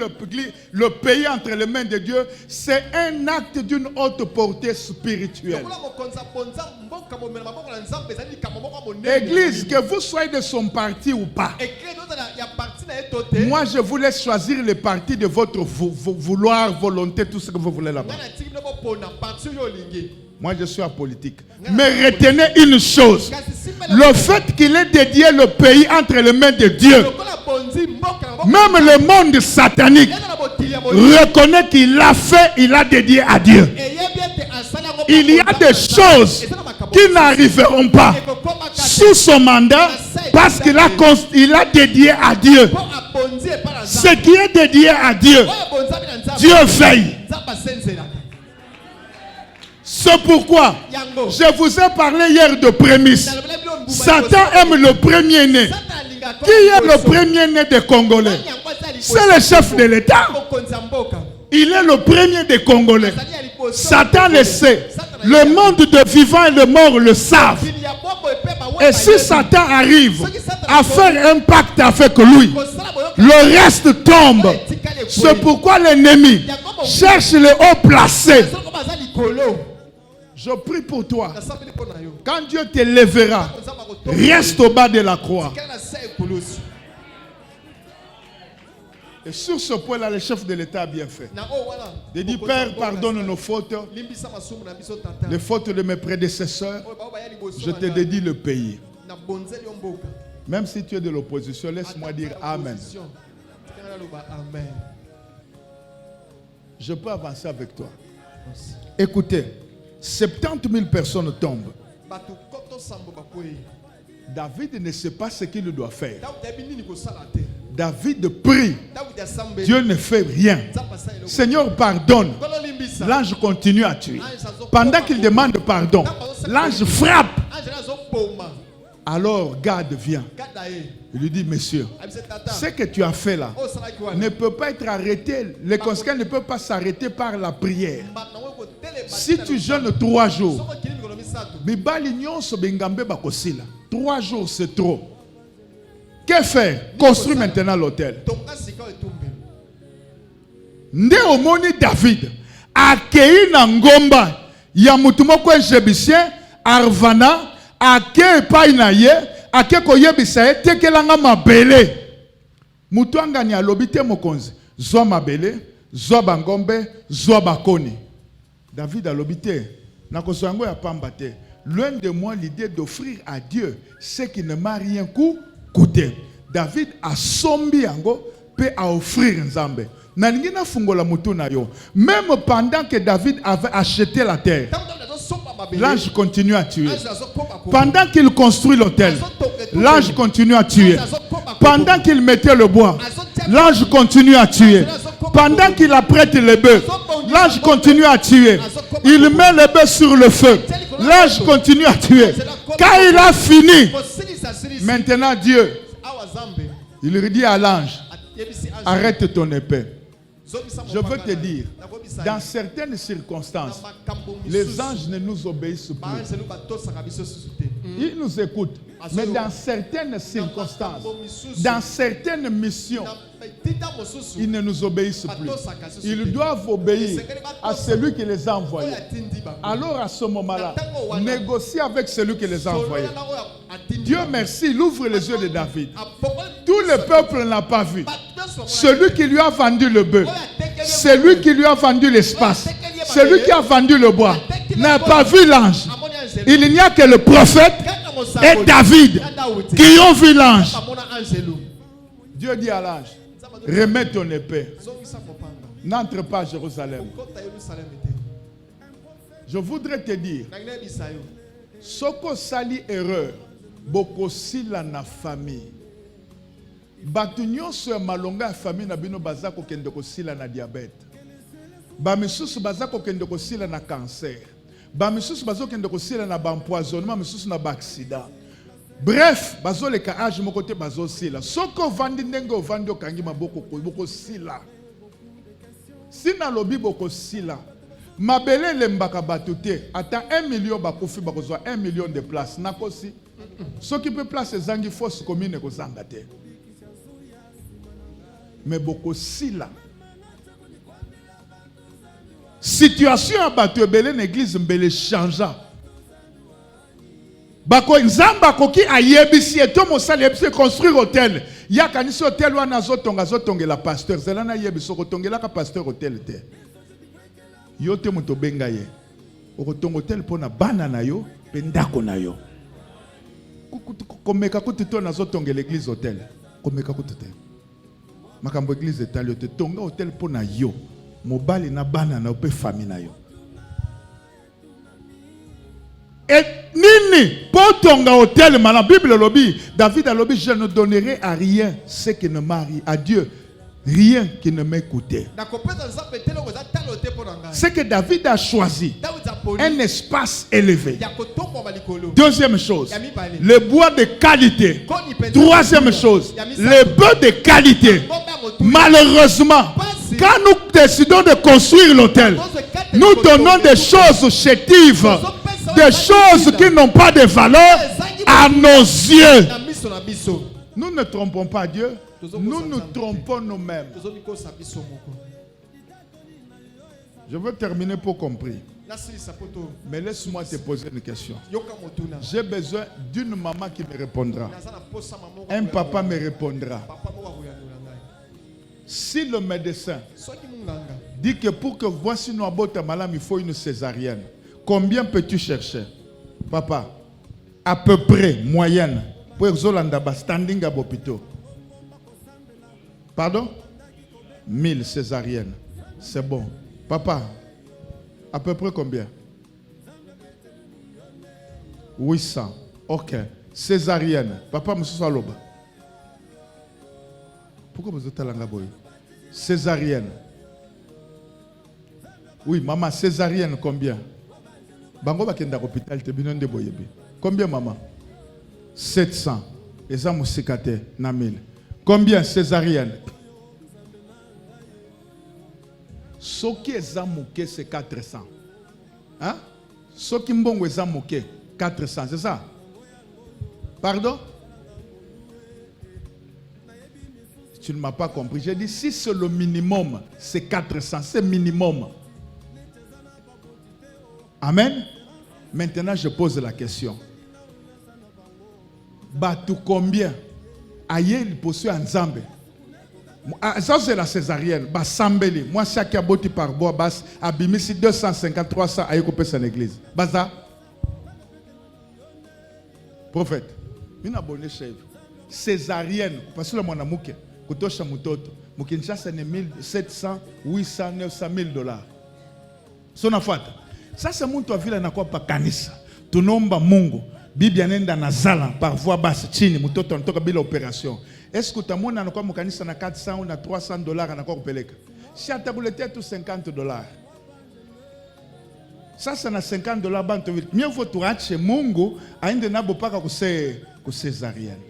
le pays entre les mains de Dieu, c'est un acte d'une haute portée spirituelle. Église, que vous soyez de son parti ou pas, moi je vous laisse choisir le parti de votre vouloir, volonté, tout ce que vous voulez là-bas. Moi, je suis apolitique. Mais retenez une chose. Le fait qu'il ait dédié le pays entre les mains de Dieu, même le monde satanique reconnaît qu'il l'a fait, il a dédié à Dieu. Il y a des choses qui n'arriveront pas sous son mandat parce qu'il a dédié à Dieu. Ce qui est dédié à Dieu, Dieu veille. C'est pourquoi je vous ai parlé hier de prémices. Satan aime le premier-né. Qui est le premier-né des Congolais? C'est le chef de l'État. Il est le premier des Congolais. Satan le sait. Le monde de vivants et de morts le savent. Et si Satan arrive à faire un pacte avec lui, le reste tombe. C'est pourquoi l'ennemi cherche les hauts placés. Je prie pour toi. Quand Dieu te lèvera, reste au bas de la croix. Et sur ce point-là, le chef de l'État a bien fait. Il dit, Père, pardonne nos fautes, les fautes de mes prédécesseurs. Je te dédie le pays. Même si tu es de l'opposition, laisse-moi dire Amen. Je peux avancer avec toi. Écoutez, 70 000 personnes tombent. David ne sait pas ce qu'il doit faire. David prie. Dieu ne fait rien. Seigneur, pardonne. L'ange continue à tuer. Pendant qu'il demande pardon, l'ange frappe. Alors Gad vient. Il lui dit, monsieur, ce que tu as fait là ne peut pas être arrêté. Les conséquences ne peuvent pas s'arrêter par la prière. Si tu jeûnes 3 jours, 3 jours c'est trop. Que faire? Construis maintenant l'hôtel. Nde omoni David akei na ngomba ya mutu moko Jébusien Arvana ake epai na ye ake koyebisa ye tekelanga mabele. Mutu angani alobi te mokonzi zwa mabele zwa bangombe zwa bakoni. David alobi te nakozwa yango ya pamba te. Loin de moi l'idée d'offrir à Dieu ce qui ne m'a rien coûté. David a sombi yango pe a offrir nzambe. Nalingina fungola mutu na yo. Même pendant que David avait acheté la terre, l'ange continue à tuer. Pendant qu'il construit l'autel, l'ange continue à tuer. Pendant qu'il mettait le bois, l'ange continue à tuer. Pendant qu'il apprête les bœufs, l'ange continue à tuer. Il met les bœufs sur le feu. L'ange continue à tuer. Quand il a fini, maintenant Dieu, il lui dit à l'ange, arrête ton épée. Je veux te dire, dans certaines circonstances, les anges ne nous obéissent plus. Ils nous écoutent. Mais dans certaines circonstances, dans certaines missions, ils ne nous obéissent plus. Ils doivent obéir à celui qui les a envoyés. Alors à ce moment-là, négocier avec celui qui les a envoyés. Dieu merci, il ouvre les yeux de David. Tout le peuple n'a pas vu. Celui qui lui a vendu le bœuf, celui qui lui a vendu l'espace, celui qui a vendu le bois, n'a pas vu l'ange. Il n'y a que le prophète et David qui ont vu l'ange. Dieu dit à l'ange, remets ton épée. N'entre pas à Jérusalem. Je voudrais te dire, soko sali erreur, boko sila na famille. Batu nyonso ya malonga ya famille na bino bazako kende ko sila na diabète. Ba misusu bazako kende ko sila na cancer. Ba misusu bazako kende ko sila na empoisonnement, misusu na accident. Bref, bazo le ka age moko te bazo sila. Soko vandi ndenge ovandi okangi maboko boko sila. Sina lobi boko sila. Mabele lembaka batu te. Ata 1 million bakofi bakozwa 1 million de places. Nakosi. Soki pe place zangi fosse commune ko zanga te. Mais boko sila. Situation à batu ebele l'église mbele changea. Bako nzamba koki ayebisi eto mosali yebisi construire hôtel. Ya kanisi hôtel wana zotonga la pasteur. Zelana yebiso kotongela ka pasteur hôtel te. Yo te moto benga ye. Okotonga hôtel pona bana na yo, pe ndako na yo. Komeka kututo na zotonga l'église hôtel. Komeka kututo. Makambo église etali te tonga hôtel pona yo. Mobali na bana na pe famille na yo. Et nini pour tonga hôtel la Bible lobby David a lobby je ne donnerai à rien ce qui ne marie à Dieu rien qui ne m'écoutait. C'est que David a choisi un espace élevé. Deuxième chose, le bois de qualité. Troisième chose, le bœuf de qualité. Malheureusement, quand nous décidons de construire l'hôtel, nous donnons des choses chétives, des choses qui n'ont pas de valeur à nos yeux. Nous ne trompons pas Dieu, nous nous trompons nous-mêmes. Je veux terminer pour compris. Mais laisse-moi te poser une question. J'ai besoin d'une maman qui me répondra. Un papa me répondra. Si le médecin dit que pour que voici nos abota malam, il faut une césarienne, combien peux-tu chercher? Papa, à peu près, moyenne, pour Zolanda standing à l'hôpital. Pardon? 1000 césariennes. C'est bon. Papa, à peu près combien? 800. Ok. Césarienne. Papa, monsieur Saloba. Pourquoi vous êtes à l'angaboy? Césarienne. Oui, maman, césarienne, combien? Bango bakenda hôpital te binon de boyebi. Combien maman? 700. Et ça mousikate na 1000. Combien césarienne? Ce qui est zamouké c'est 400. Hein? Ce qui mbongo est zamouké 400, c'est ça? Pardon? Tu ne m'as pas compris. J'ai dit si c'est le minimum, c'est 400, c'est minimum. Amen. Maintenant, je pose la question. Batou combien? Aïe, il possède un zambe. Ça, c'est la césarienne. Bah, sambeli. Moi, chaque aboti par bois, bas, abimisi 250, 300, aïe, coupé son église. Baza. Prophète. Une abonnée chèvre. Césarienne. Parce que le mon amouke. Kutosha mutoto. Mukinsha, c'est 1700, 800, 900 000 $. Son affaire. Ça c'est mon toit ville na kwa pa kanisa. Tunomba Mungu. Bibi anenda na zala par voie basse chini mutoto anatoka bila opération. Est-ce que utamwona anakuwa mkanisa na 400 ou na 300 $ anakuwa kupeleka? Si atakuletea tu 50 $. Sasa na 50 $ bantu mieux vaut tuache Mungu aende nabo paka ku césarienne.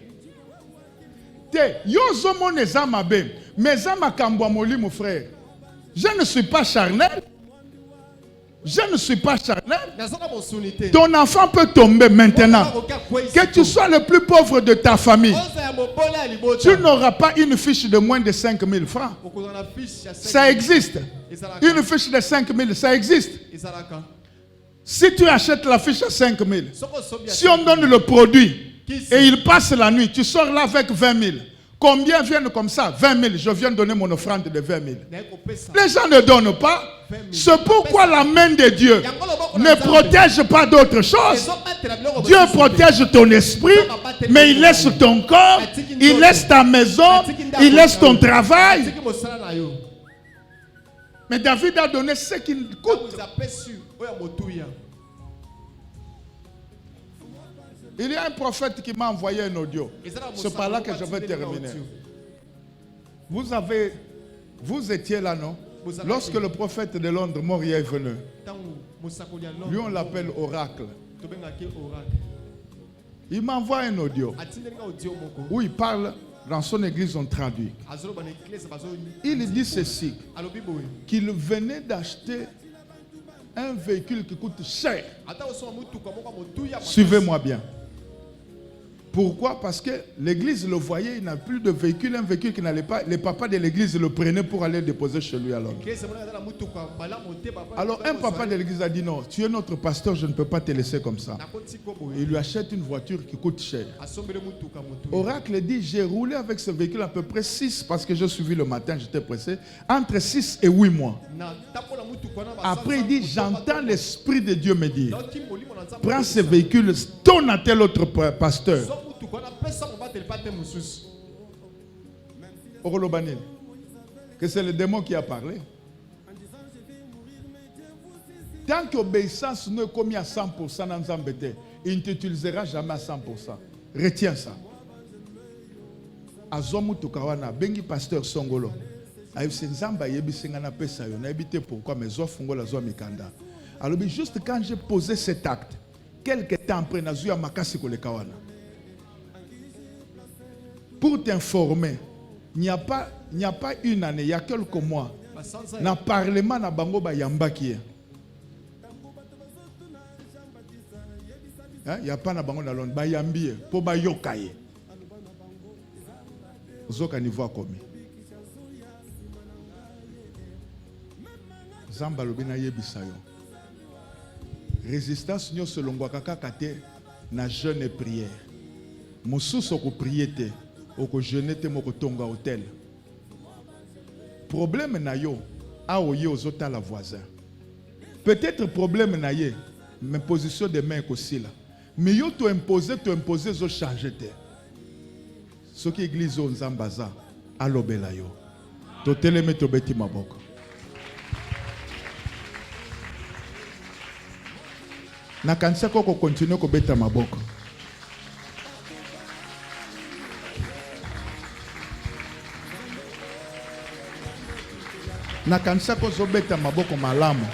Te yozo moneza mabe, meza makambo amoli mon frère. Je ne suis pas charnel. Je ne suis pas charnel. Ton enfant peut tomber maintenant. Que tu sois le plus pauvre de ta famille. Tu n'auras pas une fiche de moins de 5 000 francs. Ça existe. Une fiche de 5 000, ça existe. Si tu achètes la fiche à 5 000, si on donne le produit et il passe la nuit, tu sors là avec 20 000. Combien viennent comme ça? 20 000. Je viens donner mon offrande de 20 000. Les gens ne donnent pas. C'est pourquoi la main de Dieu ne protège pas d'autre chose. Dieu protège ton esprit, mais il laisse ton corps, il laisse ta maison, il laisse ton travail. Mais David a donné ce qu'il coûte. Il y a un prophète qui m'a envoyé un audio. C'est par là que je vais terminer. Vous étiez là, non? Lorsque le prophète de Londres, Moria, est venu, lui on l'appelle Oracle. Il m'envoie un audio où il parle, dans son église on traduit. Il dit ceci, qu'il venait d'acheter un véhicule qui coûte cher. Suivez-moi bien. Pourquoi? Parce que l'église le voyait, il n'a plus de véhicule, un véhicule qui n'allait pas. Les papas de l'église le prenaient pour aller le déposer chez lui à Londres. Alors un papa de l'église a dit non, tu es notre pasteur, je ne peux pas te laisser comme ça. Il lui achète une voiture qui coûte cher. Oracle dit, j'ai roulé avec ce véhicule à peu près 6, parce que j'ai suivi le matin, j'étais pressé, entre 6 et 8 mois. Après il dit, j'entends l'Esprit de Dieu me dire, prends ce véhicule, tourne à tel autre pasteur. Que c'est le démon qui a parlé. Tant qu'obéissance ne commis à 100% dans Zambété, il ne t'utilisera jamais à 100%. Retiens ça. Azomu tukawana bengi pasteur Songolo. Aïfse Nzamba yebi singana pesa yo na ebité pourquoi mes offres ngola zo mikanda. Alors juste quand j'ai posé cet acte, quelque temps après nazuya makasi ko le kawana. Pour t'informer, il n'y a pas une année, il y a quelques mois, dans le Parlement, na bango ba yambaki. Il n'y a pas na bango na Londres, ba yambi pour ba yokaye. Zoka niveau komi. Zamba lobina yebisa yo. Résistance nyo selongwa kaka kate na jeûne et prière. Mosusu ko prier te. Oko jeûner te moko tonga hôtel. Problème na yo a oye ozota la voisin. Peut-être problème na ye, mais position de main aussi là. Mais yo to imposer zo changer te. Ce qui église o nzambaza alobela yo. To teleme to beti maboko. Na kanisa ko continue ko beta maboko. Na kanisa ko zobeta maboko malamu.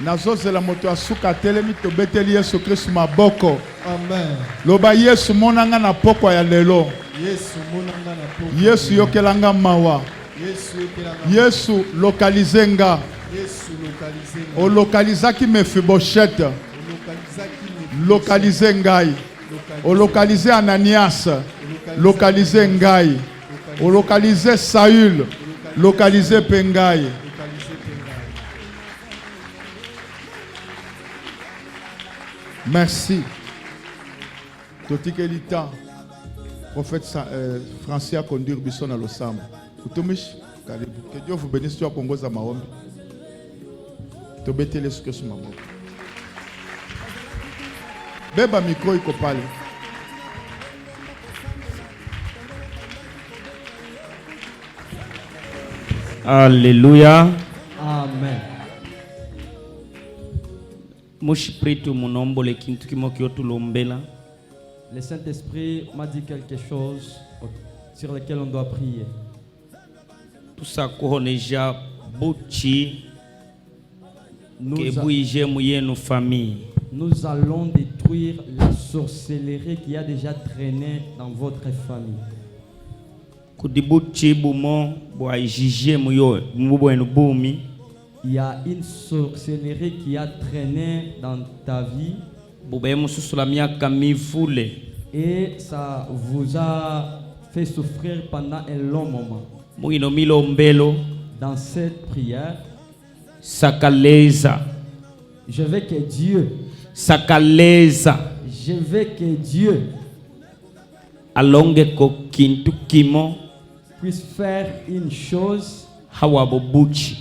Nazozela moto asuka telemi to beteli Yesu Kristo maboko. Amen. Loba Yesu monanga na poko ya lelo. Yesu monanga na poko. Yesu yokelanga mawa. Yesu yokelanga. Yesu lokalizenga. Yesu lokalizenga. O lokalizaki Mephibosheth. Lokalize ngai. O lokalize Ananias. Localiser Ngai, localiser Saül, localiser Pengai. Merci. Totikelita, prophète Francis a conduit Bisson à l'Osam. Que Dieu vous bénisse, tu as Congo Zamaombi. Tobete les ce que ce maman. Beba micro, il parle. Alléluia. Amen. Le Saint-Esprit m'a dit quelque chose sur lequel on doit prier. Tout ça déjà bouchi Nous allons détruire la sorcellerie qui a déjà traîné dans votre famille. Il y a une sorcellerie qui a traîné dans ta vie et ça vous a fait souffrir pendant un long moment. Dans cette prière, je veux que Dieu puisse faire une chose hawabo buchi.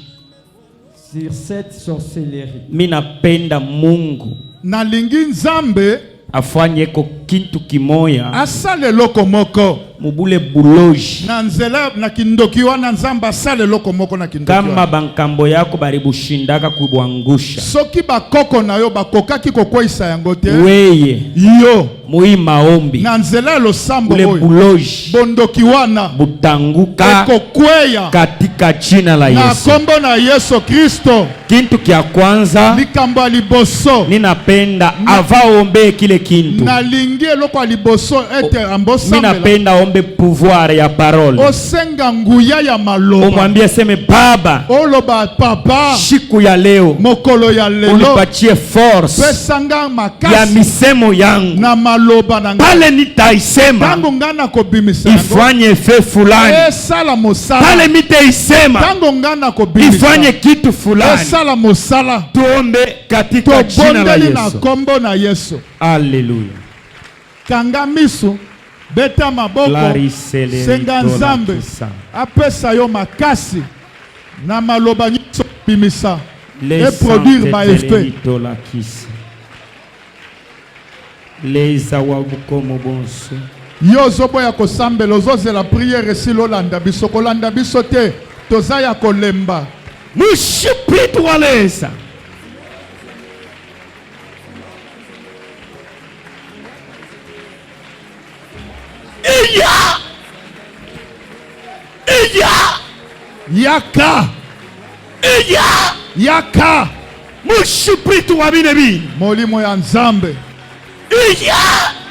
sur cette sorcellerie. Minapenda Mungu nalingi nzambe afanyeko kintu kimoya asala eloko moko mubule buloji. na nzela na kindoki wana nzambe asala eloko moko na kindoki Kama wana. bankambo yako baribushindaka kuibwangusha, soki bakoko na yo bakokaki kokweyisa yango te weye yo mui maombi na nzela ya losambo ule oyo buloji bondoki wana butanguka ekokweya katika jina la na Yesu. kombo na Yesu Kristo. Kintu kya kwanza likambo ya liboso ninapenda avaombe kile kintu. nalingi eloko ya liboso ete ambosambela Ninapenda ombe pouvoir ya parole. osenga nguya ya maloba Omwambie seme Baba, oloba papa siku ya leo mokolo ya lelo unipatie force pesanga ya makasi misemo yangu, na maloba na ngai pale nitaisema tango ngai nakobimisa yango ifanye efe fulani, esala mosala pale mitaisema tango ngai nakobimisa ifanye kitu fulani. esala mosala Tuombe katika jina la tobondeli na Yesu. kombo na Yesu. Haleluya. Kanga miso beta maboko Clariceleri senga nzambe tolakisa. apesa yo makasi na maloba nyonso bimisa Les et produire ba effet. santeteleri tolakisa. Les awabukomo bonso. yo ozoboya kosambela ozozela priere esili olanda biso kolanda biso te toza ya kolemba Mushipritwaleza. yaka yaka Mushipritu wabine bine. molimo ya nzambe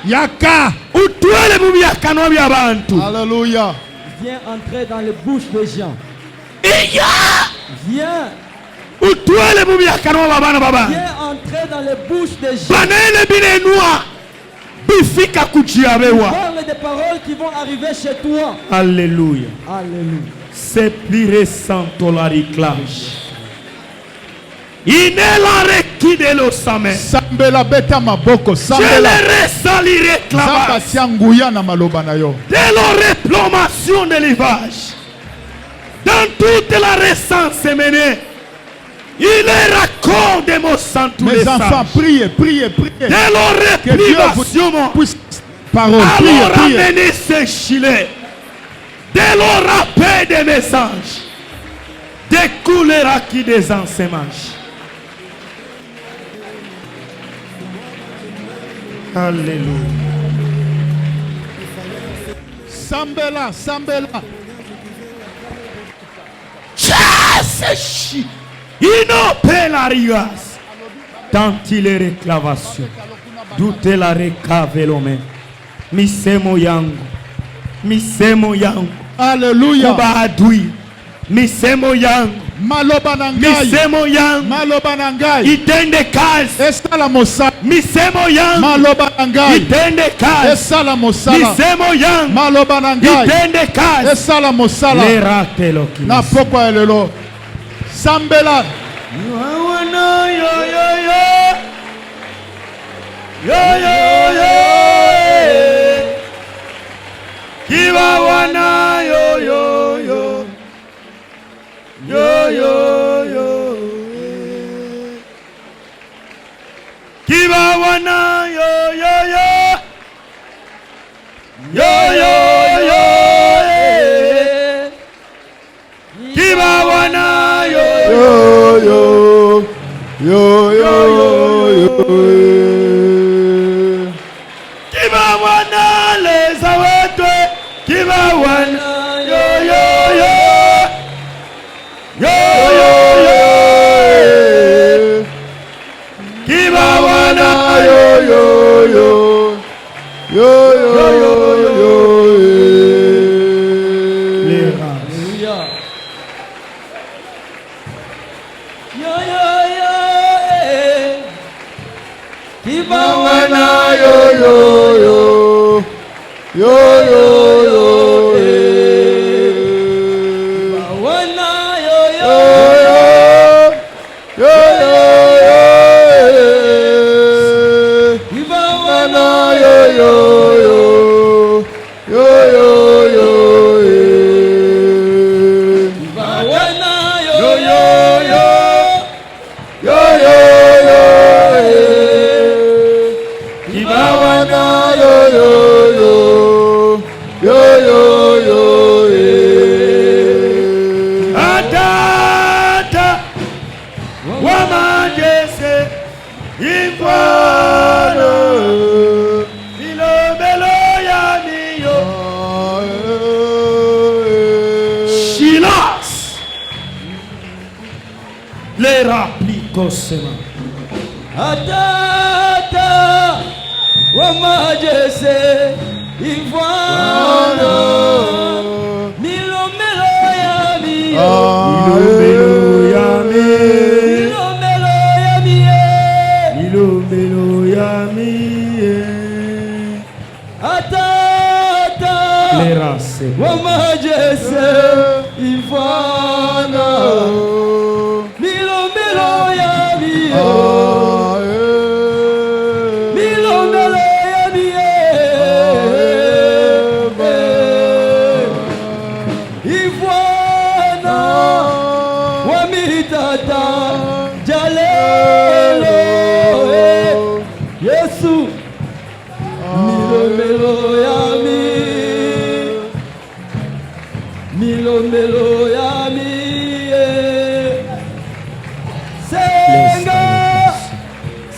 yaka Utwele mu byakanwa by'abantu. haleluya Viens entrer dans les bouches des gens. Viens, Utwele mu byakanwa babana babantu. viens entrer dans les bouches des gens. Banene binenua bifika kujiabewa. Parle des paroles qui vont arriver chez toi. Alléluia. Alléluia. C'est plus récent la réclage. Inela rekide lo same. sambela beta maboko Je sambela le resali nzambe réclamation atia nguya na maloba na yo de la réclamation de l'élevage. Dans toute la récence menée, il est raccord de mon sang tous les mes enfants sages. priez priez priez De la que Dieu réprivation, vous puisse parole priez alors priez amenez ce gilet. De la rappel des messages, découlera qui des ensemences. Alléluia. sambela sambela Chasse inopelarigas. Tant il est réclamation. Doute la recave l'homme. Misemo yangu. Misemo yangu. haleluya Kuba adui. Misemo yangu. maloba na ngai Misemo yangu. maloba na ngai Itende kazi. esala mosala Misemo yangu. maloba na ngai Itende kazi. esala mosala Misemo yangu. maloba na ngai Itende kazi. esala mosala Le rate lo ki. na pokwa ya lelo sambela Yo yo yo. Yo yo yo. Kiba wana yo yo yo. Yo yo yo. Kiba wana yo yo yo. Yo yo yo. Kiba wana yo yo. yo yo yo Kiba wana les awetwe. Kiba wana yo yo yo. Yo yo yo. Kiba wana yo yo yo. yo yo yo Alléluia. Yo yo yo. Qui va wana yo yo yo yo yo yo wana yo yo. yo Qui va wana yo yo yo yo yo Ivana Ilomelo Yamiyo Shilas Les raplicosema Atata wa majese Ivana Milomelo Yamiyo Ilomelo Yami Milomelo Yamiye Ilomelo Yami Atata Les races wa majese Ivana Milomelo Yamiyo Milomelo Yamiye Ivana wa mitata jalelo Yesu Milomelo Yami Milomelo Yami Senga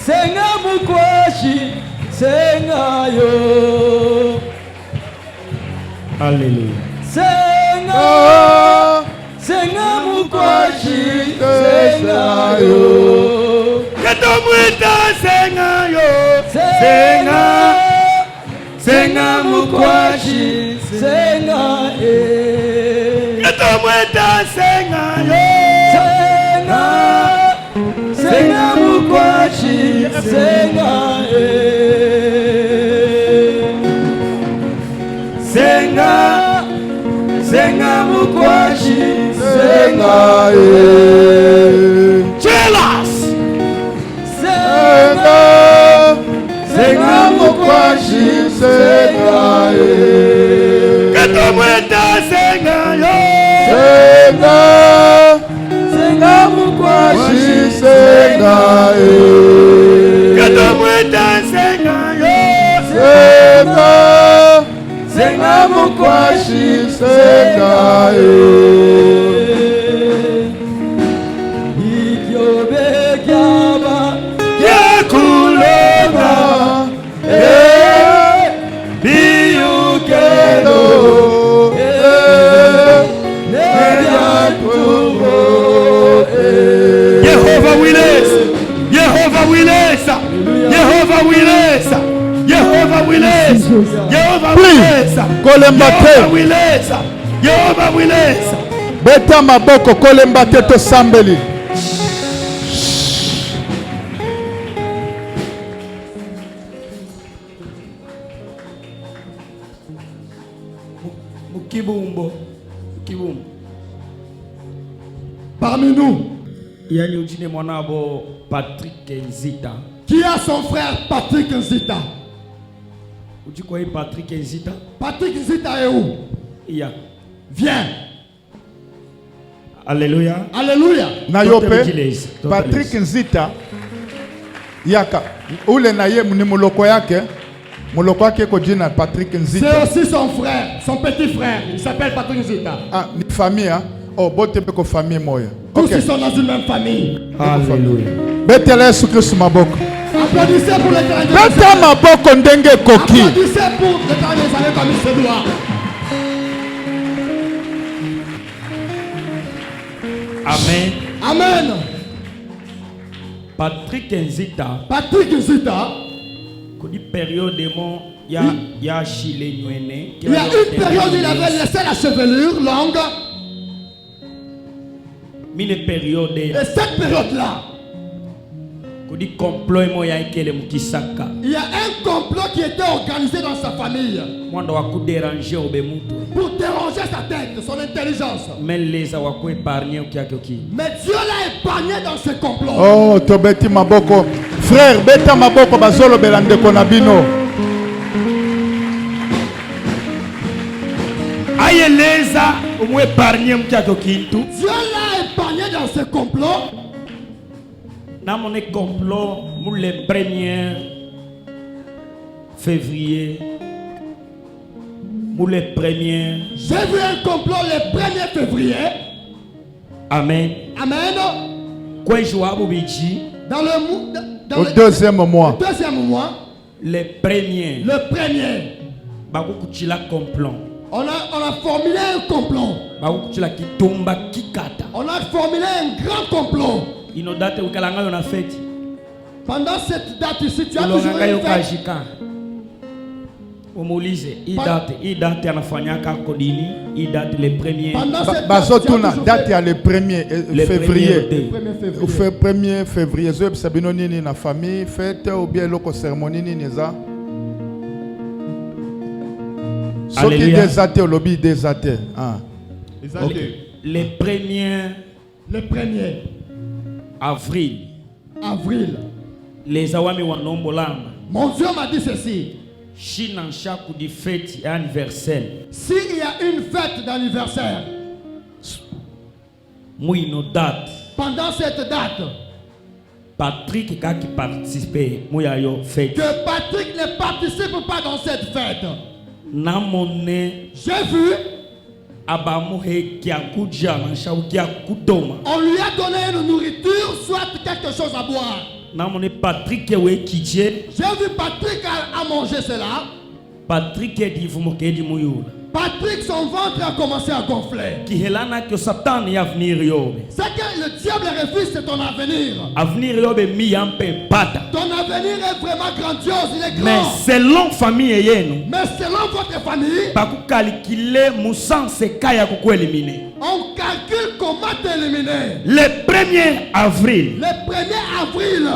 Senga mukwashi Senga yo Alléluia Senga Senga mukwashi Senga yo Ketomwita senga yo Senga Senga mukwashi Senga Ketomwita senga yo Senga Senga mukwashi Senga Senga Senga mukwashi Senga Chelas Senga Senga mukwashi Senga Ketomwita senga yo Senga Senga mukwashi Senga Ketomwita senga yo Senga Senga mukwashi Senga Ikyobe kyaba Yekulonga Biyukelo Nebyatubo Jehovah Willis Jehovah Willis Jehovah Willis Jehovah Willis Jehovah Willis Kolembate. Jehovah Willis Jehovah Willis Beta maboko kolembate to sambeli. Mukibumbo Mukibumbo Parmi nous, Yani ujine mwanabo Patrick Nzita qui a son frère Patrick Nzita? Ujiko hii Patrick Nzita Patrick Nzita est où? Iya Viens. Alléluia Alléluia. Na Dr. yope Gilles, Dr. Patrick Gilles. Nzita yaka ule na ye ni muloko yake ko jina Patrick C'est Nzita. aussi son frère, son petit frère. Il s'appelle Patrick Nzita. Ah, ni famille hein? Oh, bote pe ko famille moya. Tous Ok. ils sont dans une même famille. Alléluia Betele Yesu Kristo maboko. Applaudissez pour l'éternel. Beta maboko ndenge koki. Applaudissez pour l'éternel comme il se doit. Amen Amen. Patrick Nzita Patrick Nzita, Kodi période ya Chile Nwene. il y a une période où il avait laissé la chevelure longue. Mine période Et cette période-là, Kodi complot mo ya ikele mukisaka. il y a un complot qui était organisé dans sa famille Mwanda wa kuderange obemutu. pour déranger sa tête, son intelligence. Meleza wa ku épargner okiakoki. Mais Dieu l'a épargné dans ce complot. Oh, tobeti maboko. Frère, beta maboko bazolo belande konabino. Ayeleza omu épargner okiakoki tout. Dieu l'a épargné dans ce complot. Dans mon complot, pour le 1er février, pour le 1er. J'ai vu un complot le 1er février. Amen. Amen. Quoi joie Bobiji? Dans Au deuxième mois. Le deuxième mois. Le premier. Le premier. Bakukuchila complot. On a formulé un complot. Bakukuchila kitumba kikata. On a formulé un grand complot. Inodate ukalanga yona fête. Pendant cette date ici, tu as toujours une fête. Umulize, hii date anafanyaka kodini, hii date le premier. Bazotuna date ya le 1er février. Le 1er février. Zoeb sabino nini na famille fête ou bien loko cérémonie nini za. Soki des athées au lobby des athées. Le premier avril. Les awami wanombolanga. Mon Dieu m'a dit ceci. S'il y a une fête d'anniversaire, pendant cette date, Patrick qui participe, que Patrick ne participe pas dans cette fête. J'ai vu, on lui a donné une nourriture, soit quelque chose à boire. J'ai vu Patrick a mangé cela. Patrick, son ventre a commencé à gonfler. C'est que le diable refuse, c'est ton avenir. Ton avenir est vraiment grandiose, il est grand. Mais selon famille, votre famille, on calcule comment t'éliminer. Le 1er avril. Le 1er avril.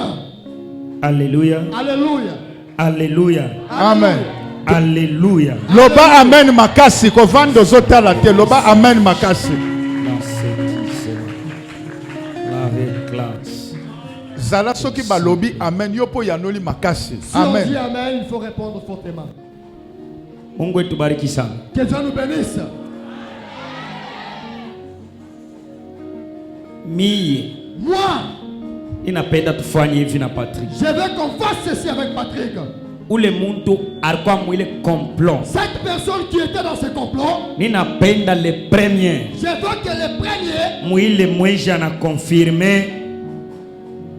Alléluia. Alléluia. Alléluia. Amen. Alléluia. Loba amen makasi ko vando zota la te loba amen makasi. Zala soki balobi amen yopo yanoli makasi. Amen. Si on dit amen, il faut répondre fortement. Mungu etubariki sana. Que Dieu nous bénisse. Moi, inapenda tufanye hivi na Patrick. Je veux qu'on fasse ceci avec Patrick. Ule muntu alikuwa mwile complot. Cette personne qui était dans ce complot, ninapenda le premier. Je veux que le premier, mwile mweja na confirmer.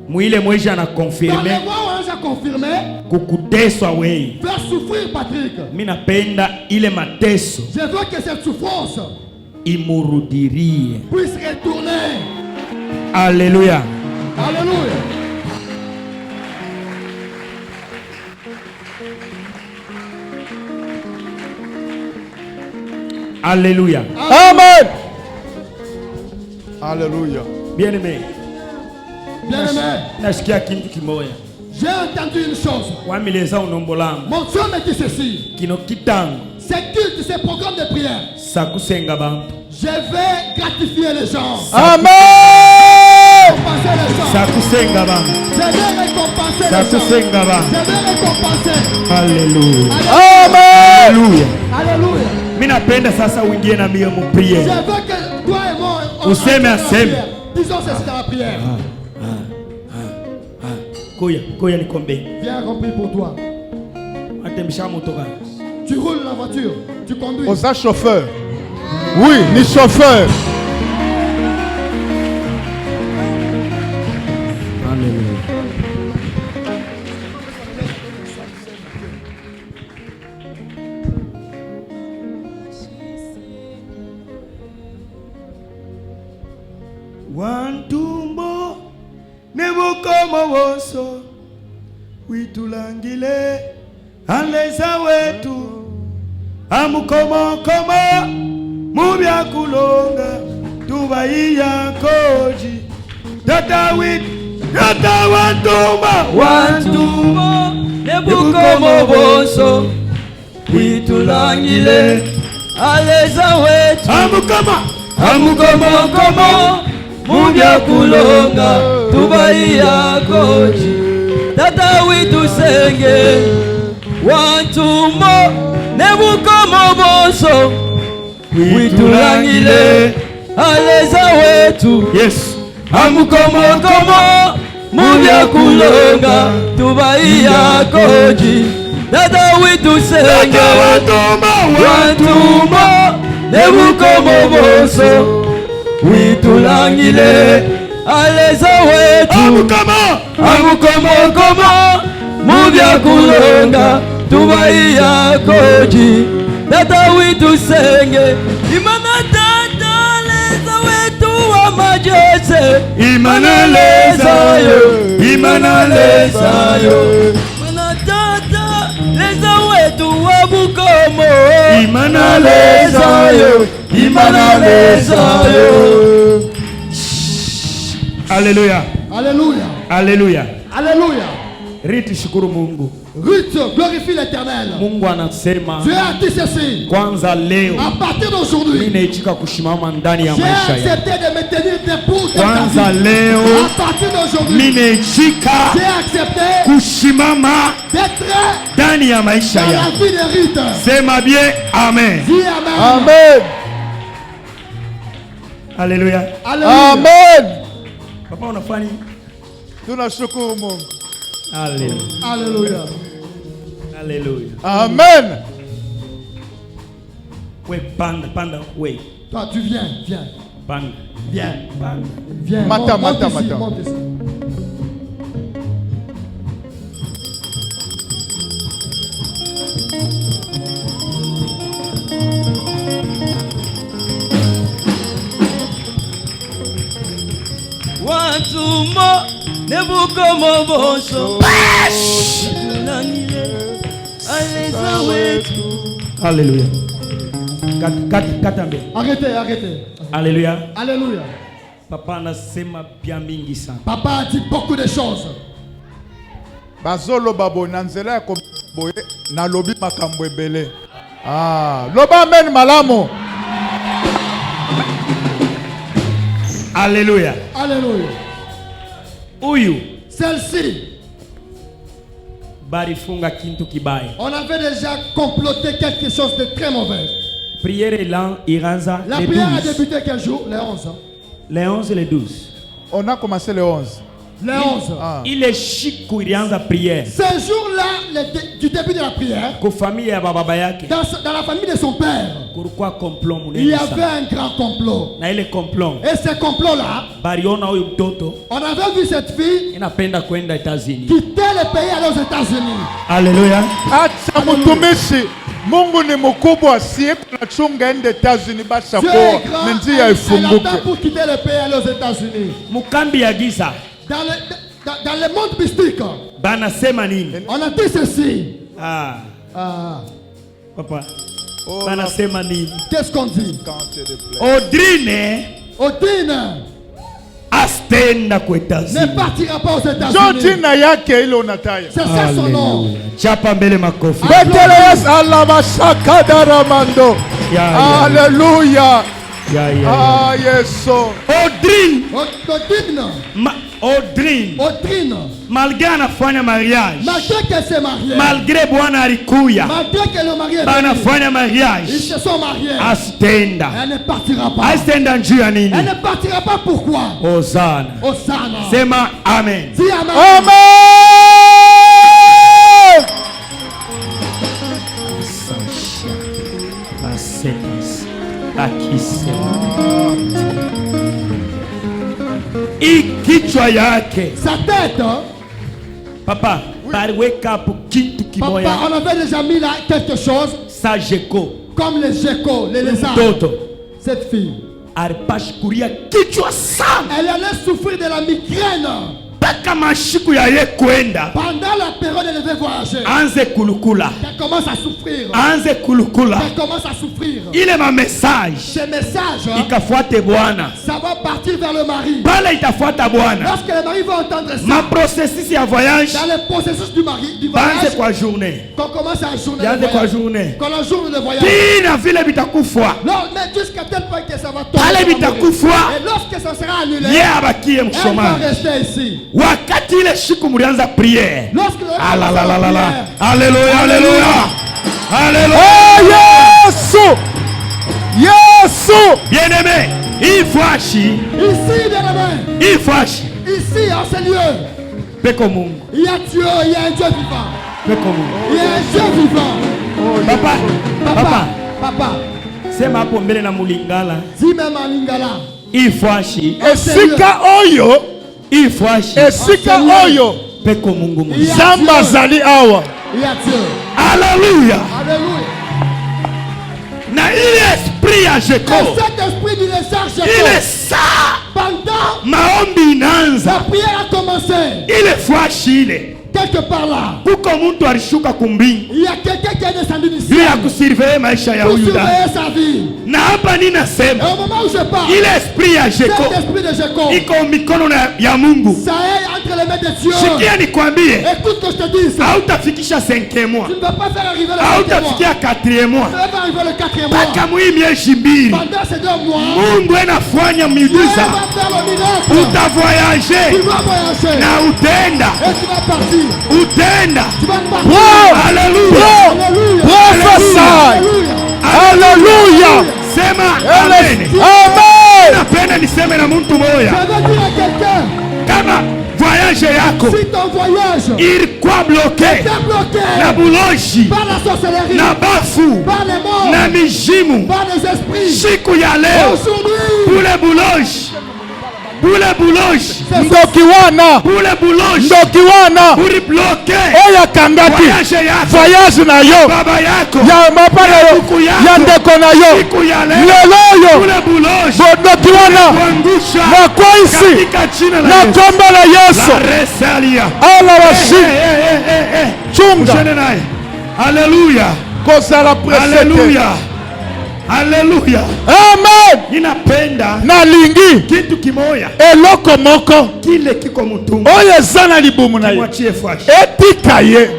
Mwile mweja na confirmer. Dans le mois où on a confirmé, kukuteswa wewe. Faire souffrir Patrick. Minapenda ile mateso. Je veux que cette souffrance imurudirie. Puisse retourner. Alléluia. Alléluia. Alléluia. Amen. Alléluia. Bien-aimé. Bien-aimé. J'ai entendu une chose. Mon Dieu me dit ceci. Ces cultes, ces programmes de prière, je vais gratifier les gens. Amen. Je vais récompenser les gens. Je vais récompenser. Alléluia. Amen. Alléluia. Alléluia. Minapenda sasa uingie na mimi mu prière. Je veux que toi et moi useme aseme. Disons ceci dans la prière. Koya nikombe. Viens remplir pour toi. Tu roules la voiture, tu conduis. Osa chauffeur. Oui, ni chauffeur. Alléluia. Wantumbo nebukomo boso witulangile aleza wetu amukomokomo mubyakulonga tubaiya koji tata wantumbo nebukomo boso witulangile aleza wetu amukomokomo mubyakulonga tubaiya koji tata witu senge wantumbo nebukomo boso witulangile aleza wetu yes amukomokomo mubyakulonga tubaiya koji tata witu senge wantumbo nebukomo boso witulangile aleza wetu amukomokomo mubya kulonga tubaiya koji tata witu senge imana tata leza wetu wa majese imana leza yo imana leza yo imana tata leza wetu wa bukomo imana leza yo imana leza yo. Alléluia. Alléluia. Alléluia. Alléluia. Rite shukuru Mungu. Ruth, glorifie l'Éternel. Mungu anasema Dieu a dit ceci. Kwanza leo à partir d'aujourd'hui, ninaitika kushimama ndani ya j'ai maisha yangu. accepté de me tenir debout. Kwanza leo à partir d'aujourd'hui, ninaitika j'ai accepté kushimama d'être ndani ya maisha dans la yangu. vie de Ruth. Sema bien amen. Dis amen. Amen. Alléluia. Alléluia. Amen. Papa unafanya nini? Tunashukuru Mungu. Alléluia. Alléluia. Alléluia. Amen. We panda, we. Toi, tu viens. Panda. Viens. Mata. Monte ici. Watumo nebukomo boso aleza wetu. Alléluia. Katambe. Arrêtez. Alléluia. Alléluia. Papa anasema pia mingi sana. Papa a dit beaucoup de choses. Bazolo babo nanzela ya koboye na lobi makambo ebele. Loba amen malamo. Alléluia. Alléluia. Uyu Celle-ci, barifunga kintu kibaya. on avait déjà comploté quelque chose de très mauvais. Prière iranza La les prière a 12. débuté quel jour? Le 11. Les 11 et les 12. On a commencé le 11. Le 11. Il est chic irianza prière. Ce jour-là, du début de la prière, Ko famille ya baba yake. dans la famille de son père, Pourquoi complot il y avait un grand complot. na ile complot. Et ce complot-là, Bariona huyu mtoto on avait vu cette fille inapenda kwenda États-Unis. quitter le pays et aller aux États-Unis. Alléluia. Acha mutumishi. Mungu ni mkubwa siye kunachunga ende États-Unis basa Dieu kwa est grand, menzi elle ya attend ifunguke. pour quitter le pays et aller aux États-Unis. Mukambi ya giza. Dans le monde mystique, Banasema nini? on a dit ceci. Ah, Ah, papa. Banasema nini? qu'est-ce qu'on dit? Quand c'est de plaît. Odrine Odine astenda kwa ne États-Unis. partira pas aux Jo États-Unis. jina yake ile unataya. C'est ça son nom. Chapa mbele makofi. Beteles alabashaka daramando. Ya. Alléluia. Ya. Ah Yesu. Odrine. Odine, Odrine. Malgré anafanya mariage. malgré qu'elle s'est mariée, Malgré bwana alikuya. malgré que le mari est venu, Banafanya ils mariage. se sont mariés. Astenda. Elle ne partira pas. Astenda njuu ya nini? Elle ne partira pas. Pourquoi? Hosanna. Hosanna. Sema amen. Dis amen. Amen. Kichwa yake Sa tête, papa baliweka hapo kitu papa, kimoya on avait déjà mis là quelque chose sa jeko comme les geckos, les lézards. mtoto Cette fille, alipashikuria kichwa sana elle allait souffrir de la migraine mpaka mashiku ya ye kwenda pendant la période elle devait voyager. anze kulukula Elle commence à souffrir. anze kulukula Elle commence à souffrir. ile ma message Ces messages, ikafuate bwana ça va partir vers le mari. pale itafuata bwana Lorsque le mari va entendre ça, ma processus ya voyage dans le processus du mari, du banze voyage, kwa journée qu'on commence à journée de yanze kwa voyage. journée Quand la journée de voyage. tina vile bitakufwa Non, mais jusqu'à tel point que ça va tomber. pale bitakufwa Et lorsque ça sera annulé, ye abakie elle va mshomaji rester ici. wakati ile shiku mlianza priere. Lorsque le Alléluia, alléluia, alléluia. Oh Yesu. Yesu. Bien-aimé, il fwashi, ici, bien aimé, il fwashi. ici, en ce lieu, Peko Mungu, il y a Dieu, il y a un Dieu vivant. peko Mungu. Il y a un Dieu vivant. Papa, Sema hapo mbele na mulingala. dis même en lingala. Il fwashi. Esika oyo esika oyo Zamba zali awa. Alléluia. Na il esprit à Jacob. Il est ça. Pendant maombi inaanza. La prière a commencé. Il est fouachile. Quelque part là. Kuko mtu alishuka kumbingu. Il y a quelqu'un qui est descendu du ciel. Il a kusurveiller maisha ya huyu dada. Sa vie. Na hapa ninasema. Au moment où je parle. Il est esprit ya Jacob. Cet esprit de Jacob. Iko mikono ya Mungu. Ça est entre les mains de Dieu. Sikia nikwambie. Écoute que je te dis. Hautafikisha 5e mois. Tu ne vas pas faire arriver le 5e mois. Hautafikia 4e mois. Tu ne vas pas arriver le 4e mois. Paka miezi mbili. Pendant ces 2 mois. Mungu anafanya miujiza. Utavoyager. Tu vas voyager. Na utenda. Et tu vas partir. Utenda. Tu vas partir. Wow. Alléluia. Prophesy. Alléluia. Sema amen. Amen. Napenda niseme na mtu moja. Je veux dire à quelqu'un. Kama voyage yako. Si ton voyage. Ilikuwa bloqué. Na buloji. Par la sorcellerie. Na bafu. Par les morts. Na mijimu. Par les esprits. Siku ya leo. Aujourd'hui. Bule buloji. Bule buloji. Ndokiwana. Bule buloji. Ndokiwana. Buri bloqué. Oya kangaki. Voyage na yo. Baba yako. Ya mapana yo. Ya ndeko na yo. Siku ya leo. Lelo yo. Bule buloji. Ndokiwana. Na kwa isi. Na komba la Yesu. La resalia. Ala washi. Chunga. Alléluia. Kozala presete. Alléluia. Alléluia. Amen. Ninapenda na lingi kitu kimoya. Eloko moko. Kile kiko mutumba. Oye zana libumu na ye. Mwachie fashi. Etika ye.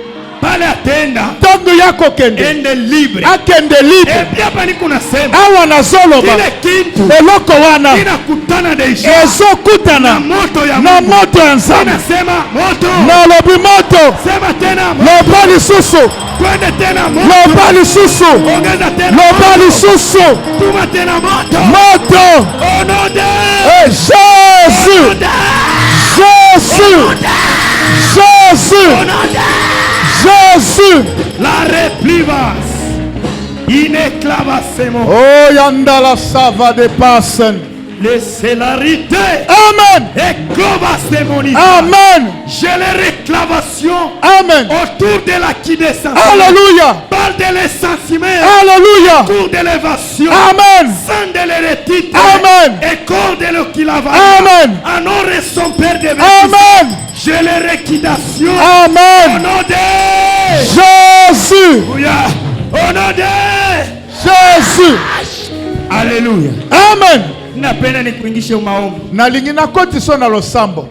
Pale atenda. Tangu yako kende. Ende libre. Akende libre. Epi hapa niko nasema. Awa na zoloba. Kile kitu. Eloko wana. Inakutana deja. Ezo kutana. Na moto ya na Mungu. moto ya nzambe. Inasema moto. Na lobi moto. Sema tena moto. Lobali susu. Twende tena moto. Lobali susu. Ongeza tena lobali susu. Tuma tena moto. Moto. Au nom de Jésus. Jésus. Jésus. Jésus. La replivas. Inéclavasement. Oh yanda la sava de passen. Les célarités. Amen. Amen. J'ai les réclamations. Amen. Autour de la quidessence. Alléluia. Parle de l'essentiel. Alléluia. Cours d'élévation. Amen. Sang de l'hérétite. Amen. Et corps de l'oquilavage. Amen. En et son père de Amen. J'ai les réquidations. Amen. Au nom de Jésus. Au nom de Jésus. Alléluia. Amen. Napenda nikuingishe maombi. Nalingi na koti so na losambo.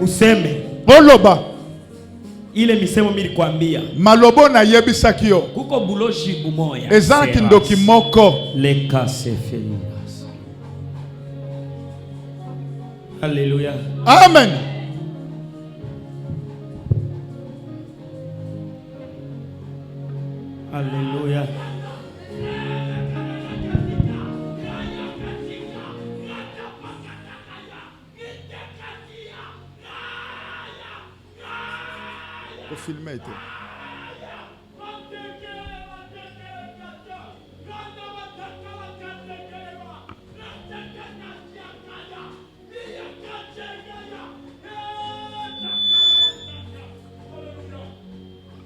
Useme. Oloba. Ile misemo nilikwambia. Malobo na yebisaki yo. Kuko buloji bumoya. Ezanaki ndoki moko. Leka sefelias. Alléluia. Amen. Alléluia. Filmer était.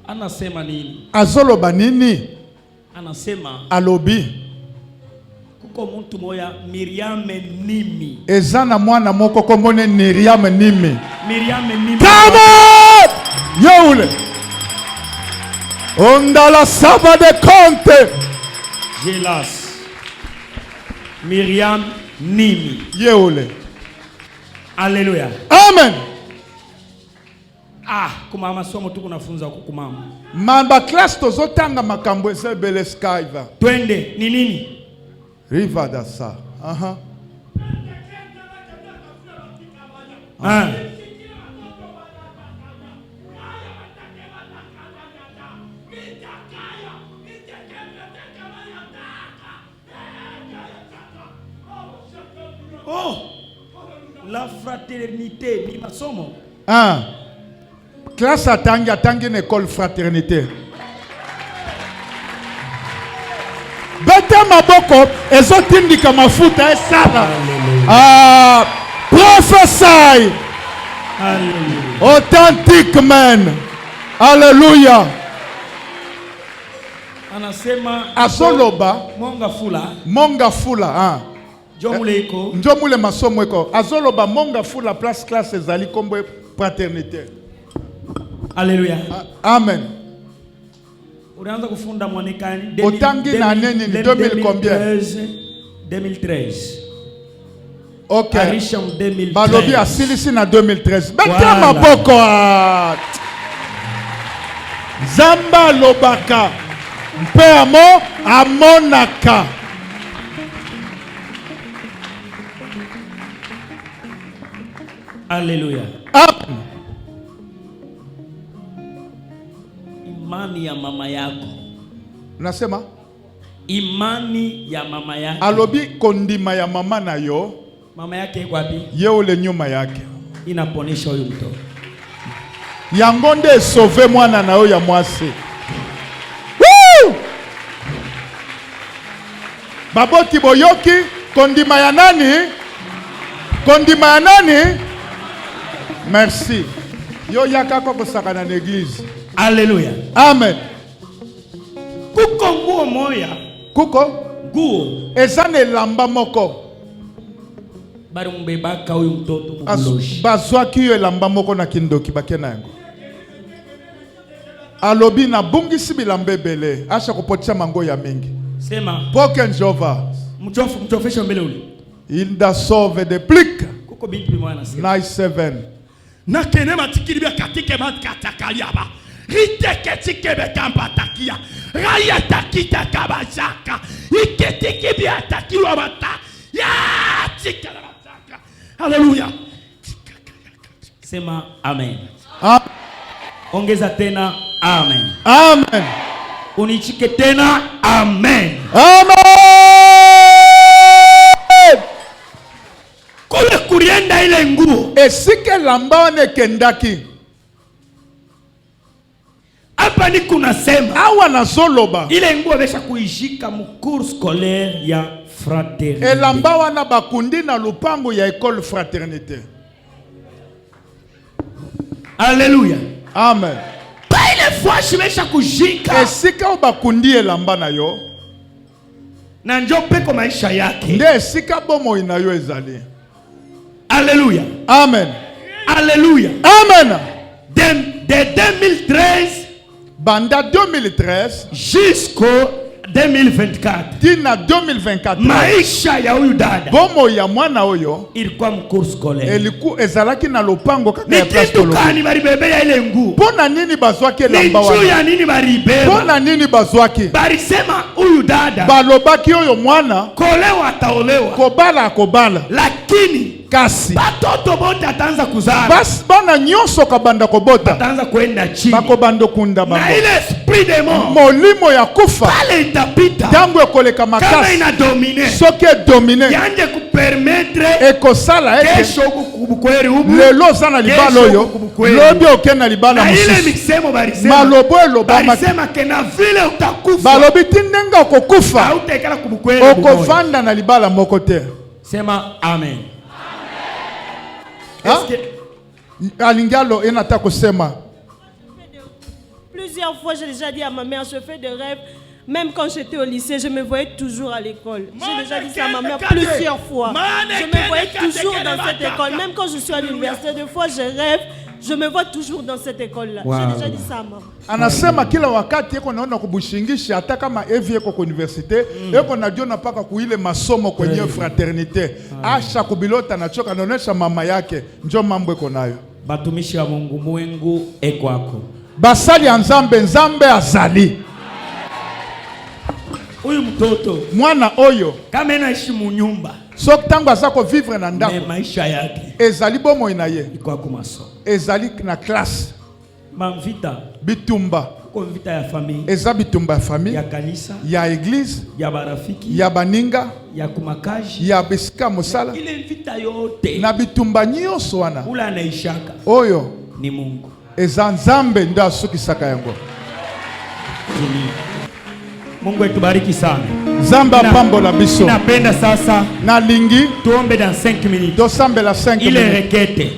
Anasema nini? Azoloba nini? Anasema alobi. Kuko muntu moya Miriam Nimi. Ezana mwana moko kombone Miriam Nimi. Miriam Nimi. Come on! Youle. Ondala saba de compte. Jelas. Miriam Nimi. Youle. Alléluia. Amen. Ah, kuma masomo tu kunafunza huko kumama. Mamba class tozotanga makambo ezebele skyva. Twende ni nini? Riva da sa. Aha. Ah. Oh, la fraternité ni masomo. Ah. Classe atangi une école fraternité. Bete maboko ezotindika mafuta esala. Ah, prophesy. Alléluia. Authentique man. Alléluia. Anasema azoloba monga fula njomule masomo eko azoloba monga fula place classe ezali kombo paternité. Alléluia. Amen. Unaanza kufunda mwonekani otangi na nini 2000 combien 2013. OK. Arisha 2013. Balobi asilisi na 2013. Betia maboko. Zamba lobaka. Mpe amo amonaka. Alléluia. Amen. Imani ya mama yako. Nasema? Imani ya mama yako. Alobi kondima ya mama na yo. Mama yake iko wapi? Yeule nyuma yake. Inaponesha huyu mtoto. Yango nde sauver mwana na yo ya mwasi. Baboti boyoki kondima ya nani? Kondima ya nani? Merci. Yo yaka koko saka na l'église. Alléluia. Amen. Kuko nguo moya. Kuko? Nguo. Ezane lamba moko. Bari mbebaka huyu mtoto mbuloshi. Bazwaki yo lamba moko na kindoki bakena yango. Alobi na bungisi bilamba ebele. Asha kopotisha mango ya mingi. Sema. Poken Jova. Mchofesha mbele uli. Il da sauve de plique. Kuko bintu bimwana sema. Nice 7. Na kene matikiri be katike mat katakaliaba. Riteke tike be kampatakia. Raya takita kabashaka. Iketike bi atakiwa bata. Ya tika la bataka. Hallelujah. Sema amen. Amen. Ongeza tena amen. Amen. Unichike tena amen. Amen. Kule kurienda ile nguo. Esike lamba ne kendaki. Hapa ni kunasema. Awa na zoloba. Ile nguo besha kuishika mu cours scolaire ya fraternité. Elamba wana bakundi na lupango ya école fraternité. Alléluia. Amen. Ile fois shimesha kushika. Esika obakundi elamba na yo. Na njo peko maisha yake. Nde esika bomo ina yo ezali. Alléluia. Amen. Alléluia. Amen. De 2013 banda 2013 jusqu'au 2024. Tina 2024. Maisha ya huyu dada. Bomo ya mwana oyo ilikuwa mcours scolaire. Eliku ezalaki na lopango kaka ya place to kani baribebe ya ile nguo. Pona nini bazwaki lamba wana? Nicho ya nini baribebe? Pona nini bazwaki? Barisema huyu dada. Balobaki oyo mwana kolewa ataolewa. Kobala akobala. Lakini kasi batoto bote atanza kuzala. Bas bana nyonso kabanda kobota. Atanza kwenda chini. Bakobando kunda bango. Na ile esprit de mort. Molimo ya kufa. Pale itapita. Tango ekoleka makasi. Kama ina domine. Soke domine. Yanje kupermettre. Ekosala eke. Kesho kubukweri ubu. Lelo sana libalo yo. Lobi okena libala mususu. Na ile mixemo barisema. Malobo elobama. Barisema kena vile utakufa. Balobi tindenga okokufa. Hautekala kubukweri. Okovanda na libala moko te. Sema amen. Alingalo enata kusema. Plusieurs fois j'ai déjà dit à ma mère, je fais des rêves. Même quand j'étais au lycée, je me voyais toujours à l'école. J'ai déjà dit ça à ma mère plusieurs fois. Je me voyais toujours dans cette école. Même quand je suis à l'université, des fois je rêve, je me vois toujours dans cette école-là. Wow. J'ai déjà dit ça à maman. Anasema kila wakati yeko naona kubushingisha hata kama evi yeko kwa universite yeko najiona paka kuile masomo kwenye fraternite. Asha kubilota nachoka anaonesha mama yake njo mambo yeko nayo. Batumishi wa Mungu mwengu eko wako. Basali ya nzambe azali. Huyu mtoto mwana oyo kama anaishi mu nyumba sok tango azako vivre na ndako maisha yake ezali bomo inaye iko kwa masomo ezali na classe mamvita bitumba ko vita ya famille eza bitumba ya famille ya kanisa ya église ya barafiki ya baninga ya kumakaji ya besika mosala ile vita yote na bitumba nyonso wana ula anaishaka oyo ni Mungu eza nzambe ndo asukisaka yango. Mungu etubariki sana. Zamba pambola biso. Napenda sasa na lingi tuombe dans 5 minutes. Tosambela 5 minutes. Ile rekete.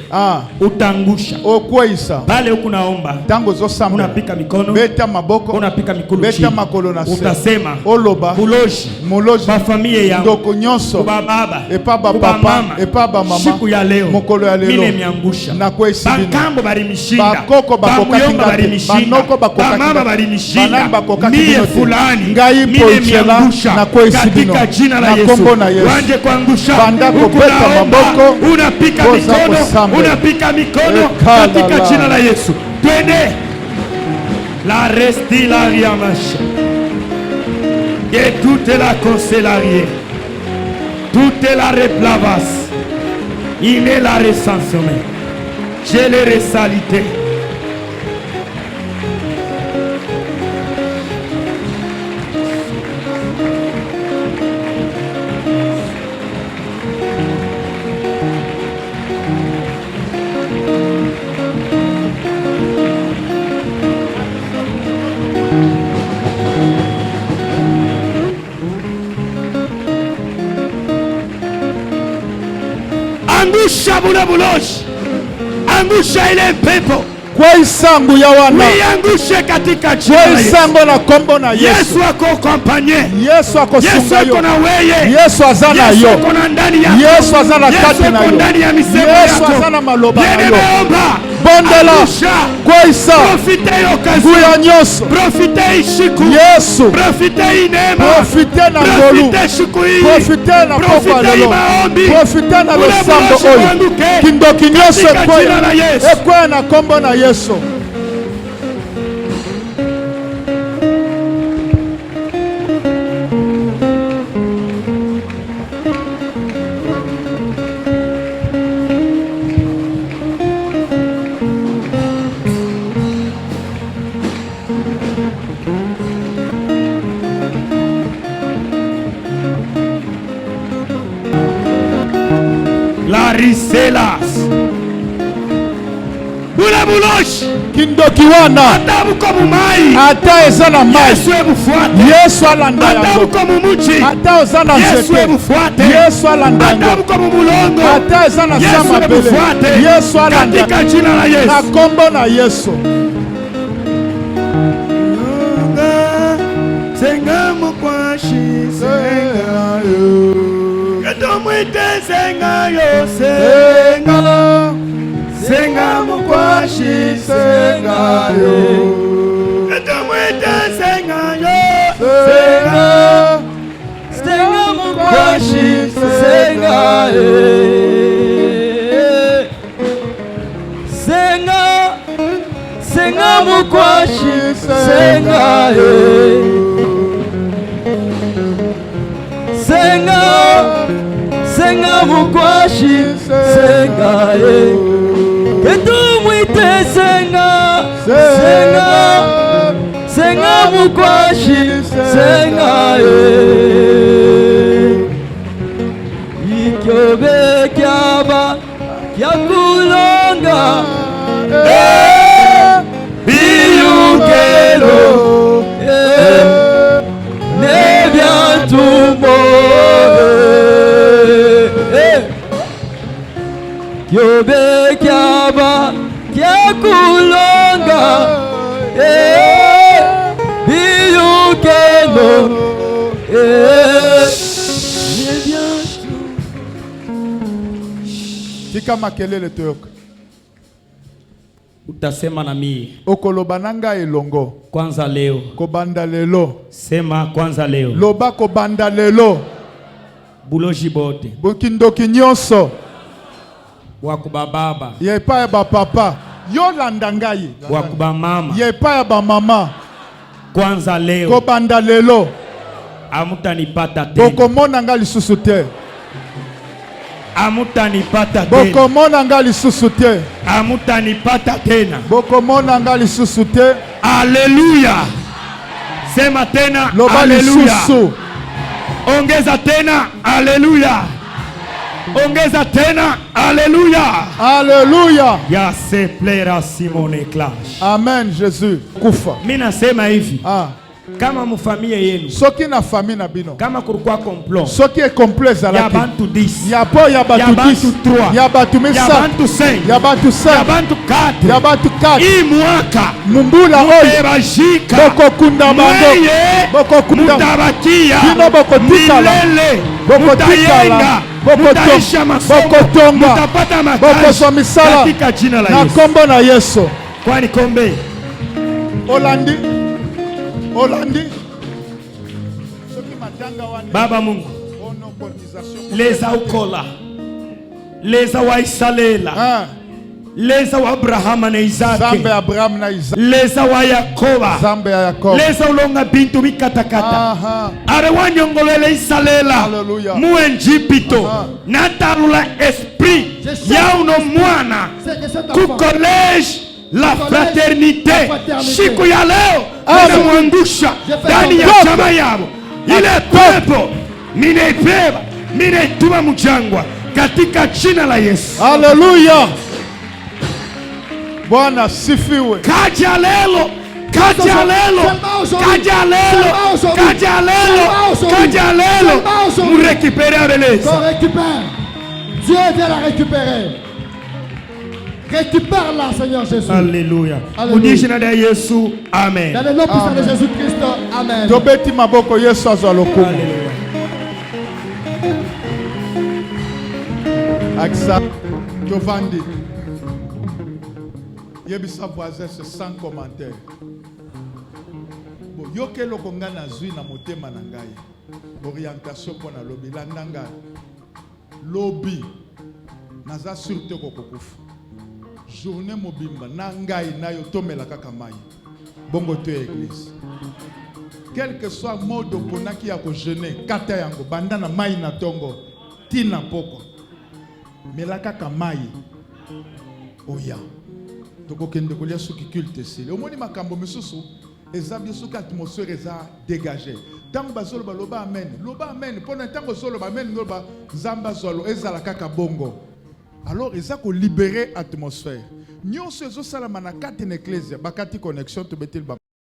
Utangusha. Okweisa. Pale huku naomba. Tango zosambela. Unapika mikono. Beta maboko. Unapika mikono chini. Beta makolo na se. Utasema. Oloba. Buloji. Moloji. Ba familia yangu. Ndoko nyonso. Kuba baba. Epa ba papa. Epa ba mama. Siku ya leo. Mokolo ya lelo. Mine miangusha. Na kwesi bino. Bakambo barimishinda. Bakoko bakokatinga. Banoko bakokatinga. Bamama barimishinda. Banani bakokatinga. Mie fulani. Ngai pochela. Na kwesi bino. Katika jina la Yesu. Wanje kuangusha. Beta maboko. Unapika mikono. Unapika mikono. Katika jina la Yesu. Twende. La restilaria macha. Et toute la conselarie. Toute la replavasse. Il est la recensement. J'ai les resalités. Angusha bulobuloshi. Angusha ile pepo. Kwa isangu ya wana. Niangushe katika jina la Yesu. Kwa isangu na kombo na Yesu. Yesu ako kompanye. Yesu ako sunga yo. Yesu ako na weye. Yesu azana yo. Yesu ako na ndani yako. Yesu azana kati na yo. Yesu ako ndani ya misemo yako. Yesu azana maloba na yo. Nimeomba. Bondela. Kwa isa. Profite occasion. Guya nyoso. Profite ishiku. Yesu. Profite inema. Profite na ngolu. Profite shiku hii. Profite na pokwa lelo. Profite na losambo oyo. Kindoki nyoso ekwe na kombo na Yesu. La riselas. Bulabuloshi. Kindoki wana. Adabu komu mai. Ata ezana mai. Yesu ebufuate. Yesu alanda yango. Adabu komu muchi. Ata ezana zete. Yesu ebufuate. Yesu alanda yango. Adabu komu mulongo. Ata ezana sama bele. Yesu alanda. Katika jina la Yesu. Na kombo na Yesu. Senga mukwashi senga yo. Kato mwite senga yo senga. Senga mukwashi senga yo. Kato mwite senga yo senga. Senga mukwashi senga yo. Senga. Senga mukwashi senga yo. Senga, senga mukwashi senga ye. Ketu mwite senga, senga, senga mukwashi senga ye. Ikyobe kyaba kyakulonga, biyukelo, Kyobe kyaba kyakulonga biyukelo tika makelele toyoka. Utasema na mie. Okoloba nanga elongo. Kwanza leo. Kobanda lelo. Sema kwanza leo. Loba kobanda lelo. Buloji bote. Bukindoki nyonso. Wakuba baba. Yepa ya ba papa. Yo landangayi. Wakuba mama. Yepa ya ba mama. Kwanza leo. Kobanda lelo. Amutanipata tena. Bokomona nga lisusu te. Amutanipata tena. Bokomona nga lisusu te. Amutanipata tena. Bokomona nga lisusu te. Haleluya. Sema tena haleluya. Ongeza tena haleluya. Ongeza tena haleluya. Haleluya. Ya se plaira Simone Clash. Amen Jésus. Kufa. Mimi nasema hivi. Kama mufamille yenu. Soki na famille na bino. Kama kurukwa complot. Soki est complet zalaki. Ya bantu 10. Ya po ya batu 10. Ya batu 5. Ya bantu 5. Ya batu 5. Ya bantu 4. Ya batu 4. I mwaka. Mumbula oyo. Bajika. Boko kunda bando. Boko kunda. Mutabakia. Bino boko tikala. Boko tikala. Boko tonga. Mutapata makazi. Boko somisala. Katika jina la Yesu. Na kombo na Yesu. Kwani kombe. Olandi. Baba Mungu. Leza ukola. Leza wa Isalela. Leza wa Abraham na Isaac. Zambe Abraham na Isaac. Leza wa Yakoba. Zambe ya Yakoba. Leza ulonga bintu bikatakata. Are wanyongolele Isalela. Hallelujah. Mu Egypto. Natarula esprit. Ya uno mwana. Ku college la fraternité. Siku ya leo. Namwangusha ndani ya chama yao. Ile pepo ninaibeba, ninaituma mjangwa katika jina la Yesu. Haleluya. Bwana sifiwe. Kaja lelo, kaja lelo, kaja lelo, kaja lelo, kaja lelo. Nous récupérer Beleza. On récupère. Dieu vient la récupérer. Récupère-la, Seigneur Jésus. Alléluia. Yesu. Amen. Dans le nom puissant de Jésus-Christ. Amen. Tobeti maboko Yesu azalokumu. Alléluia. Aksa Tovandi. Yebisa voisin sans commentaire. Bon, yoke lokonga na zui na motema na ngai. Orientation pour na lobby landanga. Lobby. Naza surte kokokufu. Journée mobimba na ngai na yo tomela kaka mai. Bongo to église. Quel que soit mode ponaki ya ko jeûner, kata yango banda na mai na tongo. Tina poko. Mela kaka mai. Oya. Toko kende kolia suki culte sile. Omoni makambo misusu eza biso ka atmosphère eza dégagée. Tango bazolo baloba amen. Loba amen. Pona tango zolo ba amen loba zamba zolo ezala kaka bongo. Alors, ils ont libéré l'atmosphère. Nous sommes tous à la manakate en ecclésia, bakati connexion, tu betil